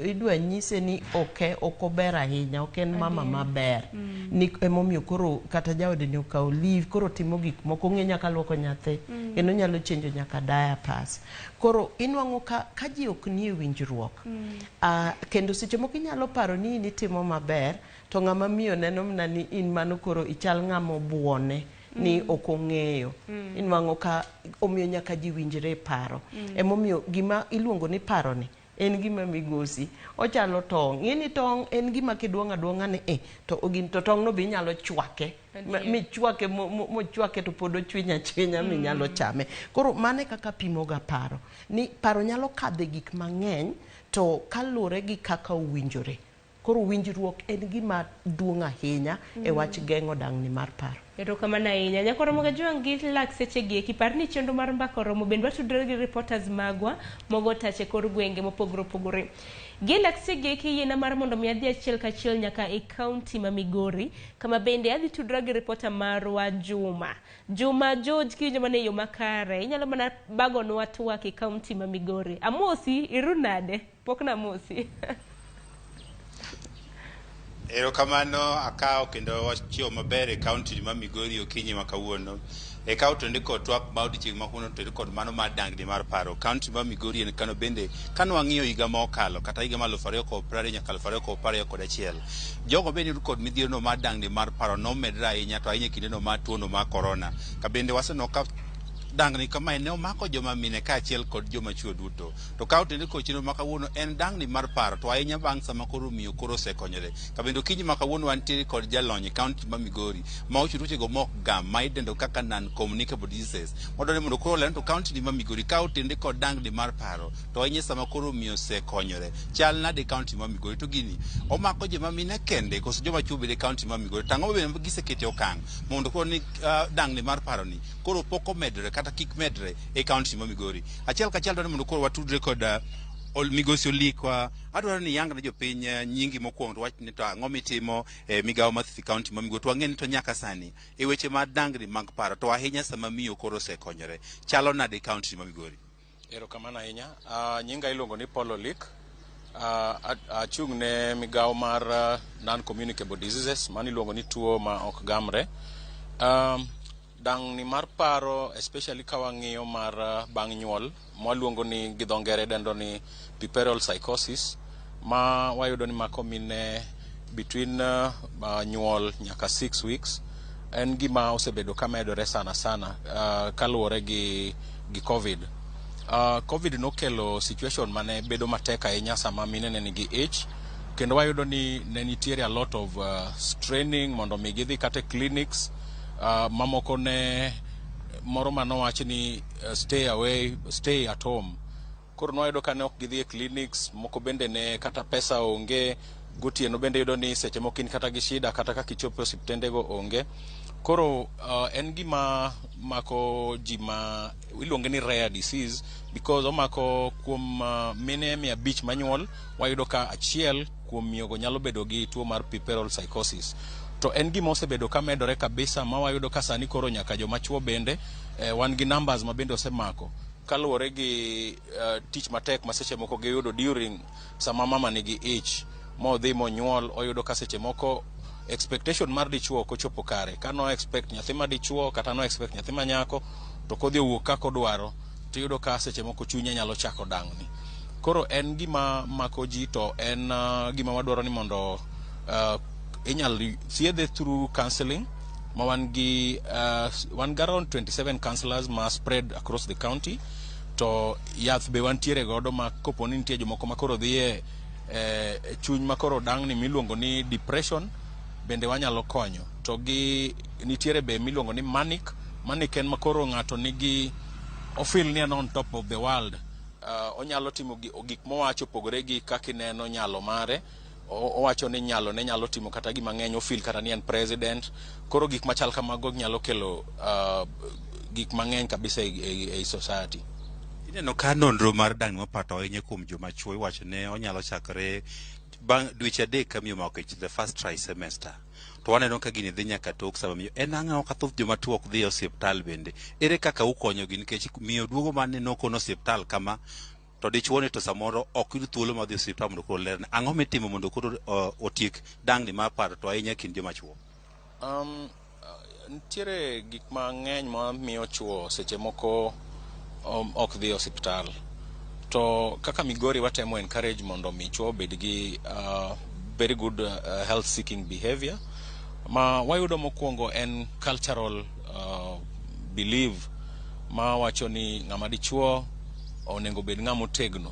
idwa nyise ni ok ober ahinya ok en mama maber ni emomiyo koro kata jaode ni okawo leave koro timo gik moko ng'e nyaka luoko nyathi kendo nyalo chenjo nyaka diapers koro inwang'o ka ji ok nie winjruok kendo seche moko inyalo paro ni itimo maber to ng'ama miyo neno mna ni in mano koro ichal ng'ama obuone ni ok ong'eyo inwang'o ka omiyo nyaka ji winjre paro emomiyo gima iluongo ni paro ni en gima migosi ochalo tong' ng'eni tong' en gima kidwong' adwong'a ni to tong' no be inyalo chwake michwake mochwake to pod ochwiny minyalo chame koro mane kaka pimoga paro ni paro nyalo kadhe gik mang'eny to kaluwore gi kaka owinjore koro winjruok en gima duong' ahinya e wach geng'o dang'ni mar paro. Erokamano ahinya. Nyako Ramogi Ajiwa gi lak seche gi kipar ni chenro mar mbaka romo bende watudore gi reporters magwa mogo tache kor gwenge mopogore opogore. Gi lak seche gi yiena mar mondo mi adhi achiel kachiel nyaka e kaunti ma Migori kama bende adhi tudora gi reporter marwa Juma George kiwinjo mana e yo makare inyalo mana bagonwa twak e kaunti ma Migori. Amosi irunade pok na amosi. Erokamano akawo kendo wachiwo maber e kaunti ma Migori okinyi ma kawuono. E kaunti to ndiko twak ma odiochieng' ma kawuono to ndiko mano mar dangni mar paro. Kaunti ma Migori en kano bende kano wang'iyo higa ma okalo kata higa ma 2020 nyaka 2021. Jogo bende yudo kod midhiero no mar dangni mar paro nomedre ahinya to ahinya kinde no mar tuo no mar corona. Ka bende waseno ka dangni kama ne omako joma mine kaachiel kod joma chuo duto to kaunti ndiko chenro ma kawuono en dangni mar paro to ahinya bang' sama koro miyo koro osekonyore ka bende okinyi ma kawuono wantiere kod jalony kaunti ma Migori ma ochiwo tuoche go mok gam ma idendo kaka non communicable diseases modone mondo koro lendo to kaunti ma Migori kaunti ndiko kod dangni mar paro to ahinya sama koro miyo osekonyore chal nade kaunti ma Migori to gini omako joma mine kende koso joma chuo bende kaunti ma Migori tang'o bende gisekete okang' mondo koro ni dangni mar paro ni koro pok omedore kata kik medre e kaunti ma Migori. Achiel kachiel dwani mondo koro watudre kod migosi Olikwa adwaro ni yang na jopiny nyingi mokwongo to wach ni to ang'o mitimo migawo mar kaunti ma Migori to wang'e ni to nyaka sani e weche mag dangni mag paro to ahinya sama miyo koro osekonyore chalo nade kaunti ma Migori. Erokamano ahinya nyinga iluongo ni Paul Olik achung' ne migawo mar non communicable diseases mano iluongo ni tuo ma ok gamre. Dangni mar paro especially ka wang'iyo mar bang' nyuol mwaluongo ni gi dho ngere dendo ni puerperal psychosis ma wayudo ni mako mine between nyuol nyaka 6 weeks en gima osebedo ka medore sana kaluwore gi covid Covid nokelo situation mane bedo matek ahinya sama mine ne nigi ich, kendo wayudo ni ne nitiere a lot of straining mondo mi gidhi kata clinics, mamoko ne moro manowach ni stay at home. Koro nwayudo ka ne ok gidhi e clinics, moko bende ne kata pesa onge, gotieno bende yudo ni seche moko in kata gi shida kata kaka ichopo osiptende go onge. Koro en gima mako ji ma iluonge ni rare disease, because omako kuom mine 500 manyuol, wayudo ka achiel kuom miyogo nyalo bedo gi tuo mar puerperal psychosis. To en gima osebedo ka medore kabisa, ma wayudo ka sani koro nyaka joma chuo bende wan gi numbers ma bende osemako kaluwore gi tich matek ma seche moko giyudo during sama mama nigi ich modhi monyuol. Oyudo ka seche moko expectation mar dichuo ok ochopo kare, ka no expect nyathi ma dichuo kata no expect nyathi ma nyako, to kodhi owuok kako dwaro, to yudo ka seche moko chunye nyalo chako dang'ni. Koro en gima mako ji, to en gima wadwaro ni mondo inyal thiedhe through counseling, ma wan gi around 27 counselors ma spread across the county. To yath be wantiere godo ma koponi nitie jomoko ma koro dhiye chuny ma koro dang'ni miluongo ni depression, bende wanyalo konyo. To gi nitiere be miluongo ni manic en ma koro ng'ato nigi ofil ni en on top of the world. Onyalo timo gik mowacho pogore gi kaka ineno nyalo mare. Owacho ni nyalo ne nyalo timo kata gima ng'eny, ofil kata ni en president. Koro gik machal kamago nyalo kelo gik mang'eny kabisa e society. Ineno ka nonro mar dang'ni mapato ahinya kuom joma chuo iwacho ne onyalo chakore bang' dweche 3 ka miyo omako ich, the first trimester. To waneno ka gini dhi nyaka tok sama miyo. En ang'o ka thoth joma chuo ok dhi e osiptal bende? Ere kaka ukonyogi, nikech miyo duogo mane nokono osiptal kama, to dichuo ni to samoro ok yud thuolo mar dhi osiptal mondo koro lerne. Ang'o mitimo mondo koro otiek dang'ni mar paro to ahinya kind joma chuo? Nitiere gik mang'eny ma miyo chuo seche moko ok dhi osiptal. To kaka Migori watemo encourage mondo mi chuo bed gi very good health seeking behavior. Ma wayudo mokwongo en cultural belief ma wacho ni ng'ama dichuo onego bed ng'ama otegno,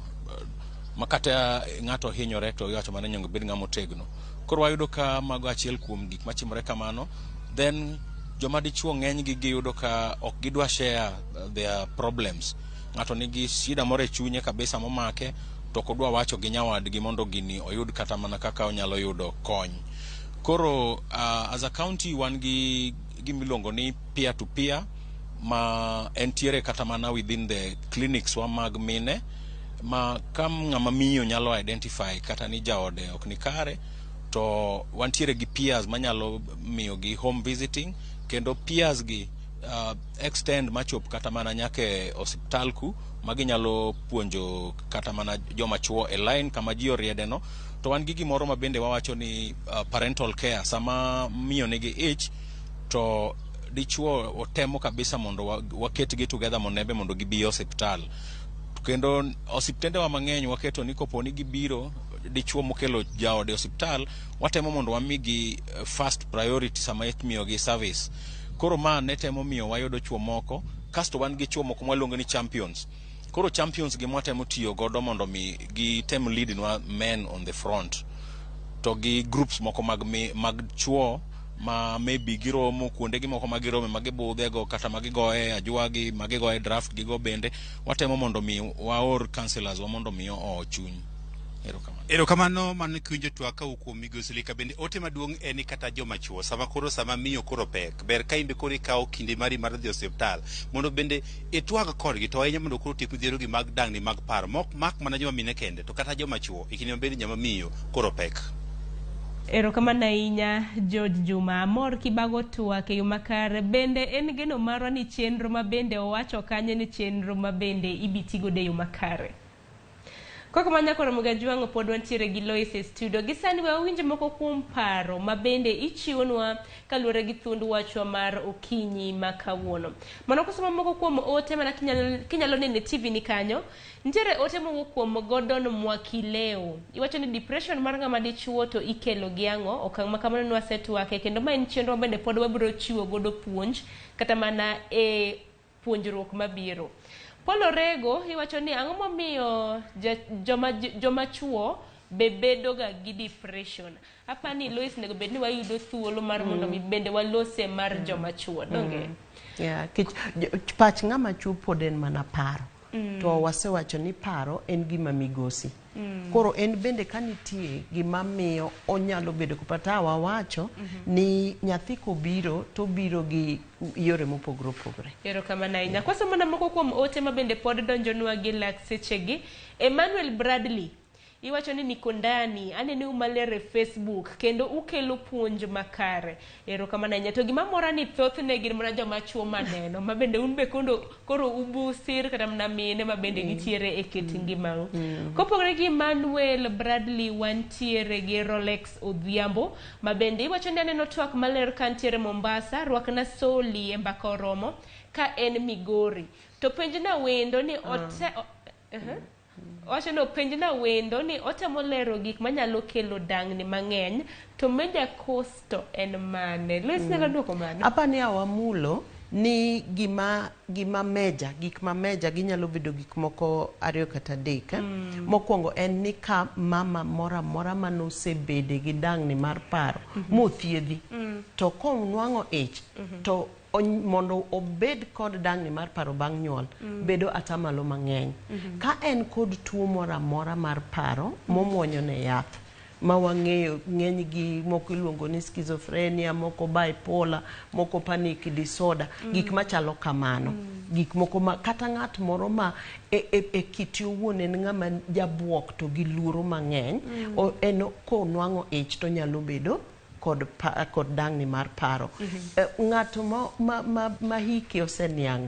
makata ng'ato hinyore to iwacho mana onego bed ng'ama otegno. Koro wayudo ka mago achiel kuom gik machimore kamano. Then joma dichuo ng'eny gi giyudo ka ok gidwa share their problems. Ng'ato nigi shida moro e chunye kabisa momake, to kodwa wacho gi nyawadgi mondo gini oyud kata mana kaka onyalo yudo kony. Koro as a county wan gi gimiluongo ni peer to peer, ma entiere kata mana within the clinics wa mag mine, ma kam ng'ama miyo nyalo identify kata ni jaode ok ni kare, to wantiere gi peers manyalo miyo gi home visiting, kendo peers gi extend machop kata mana nyake osiptal ku maginyalo puonjo kata mana joma chuo e line kama ji oriede no. To wan gi gimoro ma bende wawacho ni parental care. Sama miyo nigi ich, to dichuo otemo kabisa mondo waketgi together mondo gibi osiptal. Kendo osiptende wa mang'eny waketo ni koponi gibiro dichuo mokelo jaode osiptal, watemo mondo wamigi first priority sama imiyogi service. Koro ma ne temo miyo wayudo chuo moko, kasto wan gi chuo moko mwaluongo ni champions. Koro champions gi mwatemo tiyo godo mondo mi gitem lead nwa men on the front. To gi groups moko mag chuo ma maybe giromo kuonde gi moko magirome magibudhe go kata magigoe ajwagi magigoe draft gigo bende watemo mondo mi waor counselors wa mondo mi chuny. Erokamano mano kiwinjo twak ka kuom Migosi Lika. Bende ote maduong' en kata joma chuo sama miyo koro pek, ber ka imbe koro ikawo kinde mari mar dhi osiptal mondo bende itwag kodgi, to ahinya mondo koro tiek midhiero gi mag dang'ni mag paro mok mak mana joma mine kende, to kata joma chuo ikini bende joma miyo koro pek. Erokamano ahinya George Juma. Amor kibago twak e yo makare. Bende en geno marwa ni chenro ma bende owacho kanye ni chenro ma bende ibitigo de yo makare. Koko manya koro Ramogi Ajuang'o pod wantiere gi Lois e studio. Gisani wa winjo moko kuom paro ma bende ichiwonwa kaluwore gi thund wachwa mar okinyi ma kawuono. Mano kusoma moko kuom ote mana kinyalo nene TV ni kanyo. Ntiere ote mowuok kuom Gordon Mwakileo. Iwacho ni depression mar ng'ama dichuo to ikelo gi ang'o. Okang' ma kamano wasetwake, kendo ma en chenro bende pod wabiro chiwo godo puonj kata mana e puonjruok mabiro. Polo Rego iwacho ni ang'o momiyo joma chuo bebedo ga gi depression. Apani Lois nego bed ni wayudo thuolo mar mondo mi bende walose mar joma chuo donge. Yeah, pach ng'ama chuo pod en mana paro. To wasewacho ni paro en gima migosi. Koro en bende kanitie gima miyo onyalo bedo kupata wawacho ni nyathi kobiro to biro gi yore mopogore opogore. Ero kama na inya. Kwa samana moko kuom ote ma bende pod donjonwa gi lak sechegi. Emmanuel Bradley iwacho ni niko ndani anene umalere Facebook kendo ukelo puonj makare. Ero kama na inya. To gima mora ni thothne gin mana joma chuo maneno ma bende un be koro ubusir kata mna mine ma bende gitiere e kit ngimau. Kopogore gi Emmanuel Bradley wantiere gi Rolex Odhiambo ma bende iwacho ni aneno twak maler kantiere Mombasa rwakna soli e mbaka oromo ka en Migori. To penjna wendo ni Ocean penjna wendo ni otemo lero gik manyalo kelo dangni mang'eny to meja kosto en mane. Lois nyalo duoko mano. Apani awamulo ni gima meja gik ma meja ginyalo bedo gik moko ariyo kata adek. Mokwongo en ni ka mama mora manosebede gi dangni mar paro mothiedhi to konwang'o ich to mondo obed kod dangni mar paro bang' nyuol bedo atamalo mang'eny. Ka en kod tuo mora mar paro momuonyo ne yath ma wang'eyo ng'eny gi moko iluongo ni schizophrenia, moko bipolar, moko panic disorder, gik machalo kamano. Gik moko kata ng'at moro ma e kiti owuon en ng'ama jabuok to gi luoro mang'eny en konwang'o ich to nyalo bedo kod dangni mar paro. Ng'ato ma hike oseniang'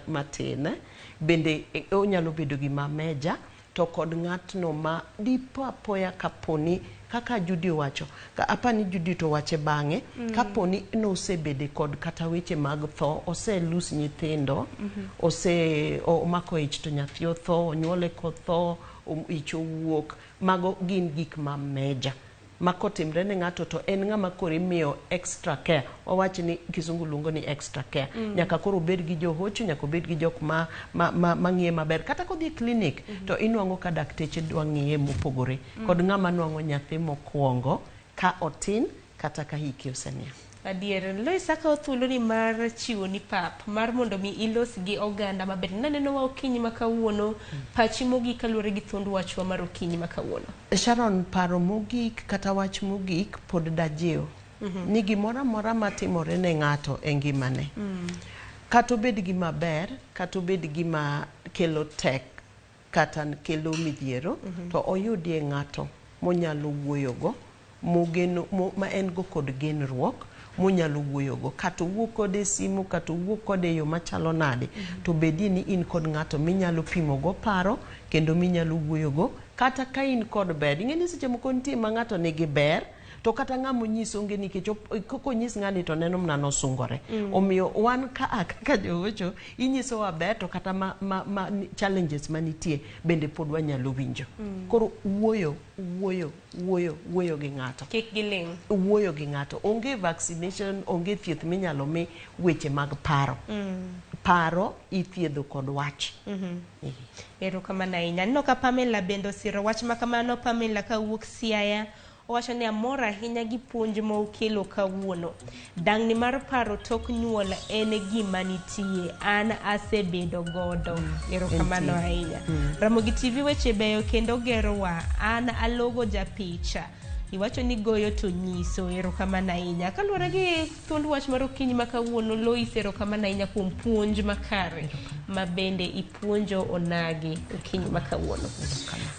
matin bende onyalo bedo gi mameja to kod ng'atno ma dipo apoya kaponi kaka Judy owacho apani Judy to wache bang'e kaponi nosebede kod kata weche mag tho oselus nyithindo omako ich to nyathi otho onyuole kotho ich owuok mago gin gik mameja makotimre ne ng'ato to en ng'ama koro imiyo extra care. Owach ni kisungu luongo ni extra care. Nyaka koro bed gi johocho, nyaka bed gi jok ma ng'iye maber. Kata kodhi klinik to inwang'o ka dakteche dwa ng'iye mopogore. Kod ng'ama nwang'o nyathi mokwongo ka otin kata ka hike oseniang'. Adier, Lois akawo thuolo ni mar chiwo ni pap mar mondo mi ilos gi oganda maber. Naneno wa okinyi makawuono pachi mogik kaluwore gi thund wachwa mar okinyi makawuono. Sharon, paro mogik kata wach mogik pod dajiw. Ni gimoro amora matimore ne ng'ato e ngimane. Kata obed gima ber, kata obed gima kelo tek, kata kelo midhiero, to oyudie ng'ato monyalo wuoyogo, ma en go kod genruok, monyalo wuoyogo. Kata owuo kode simu, kata owuo kode yo machalo nade, to bedie ni in kod ng'ato minyalo pimogo paro, kendo minyalo wuoyogo, kata ka in kod ber. Ing'eni seche moko nitie ma ng'ato nigi ber, to kata ng'amo nyis onge nikech konyis ng'ani to neno mna nosungore. Omiyo wan kaka johocho inyiso wa ber to kata challenges manitie bende pod wanyalo winjo. Koro wuoyo gi ng'ato. Kik giling. Wuoyo gi ng'ato. Onge vaccination, onge thieth minyalo mi weche mag paro. Paro ithiedho kod wach. Ero kama na inya. Nino ka Pamela bendo siro wach makamano. Pamela ka wuok Siaya owacho ni amora ahinya gi puonj ma ukelo kawuono. Dangni mar paro tok nyuol en gima nitie, an asebedo godo. Ero kamano ahinya. Ramogi TV weche beyo kendo gerowa, an alogo japicha. Iwacho ni goyo to nyiso. Ero kamano ahinya. Kaluwore gi thund wach mar okinyi makawuono, Lois, ero kamano ahinya kuom puonj makare ma bende ipuonjo onagi okinyi makawuono.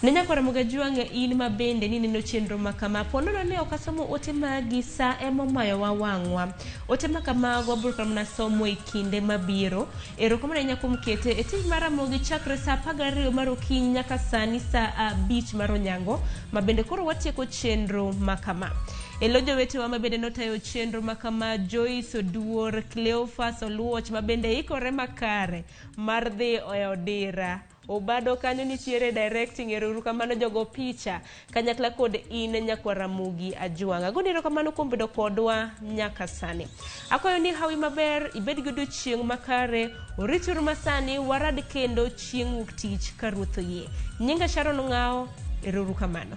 Nenya kwa Ramogi Ajuanga in ma bende ni neno chenro makama. Ponono ne okasomo ote magi sa emo mayo wawangwa. Ote makamago aburo na somo ikinde mabiro. Ero kamano ahinya kuom kete e tich mar Ramogi chakre sa 12 mar okinyi nyaka sani sa 5 mar onyango. Ma bende koro watieko chenro makama. Elo jowetewa mabende notayo chenro makama, Joyce Oduor, Cleophas Oluoch mabende ikore makare mar dhi e odira Obado kanyo nitiere directing, ero kamano jogo picha kanyakla kod in nyakwa Ramogi Ajuanga. Gonero kamano kuom bedo kodwa nyaka sani. Akwayo ni hawi maber, ibed gi odiochieng' makare, oritur masani, warad kendo chieng' wuok tich ka Ruoth oyie. Nyinga Sharon Ng'ao, ero kamano.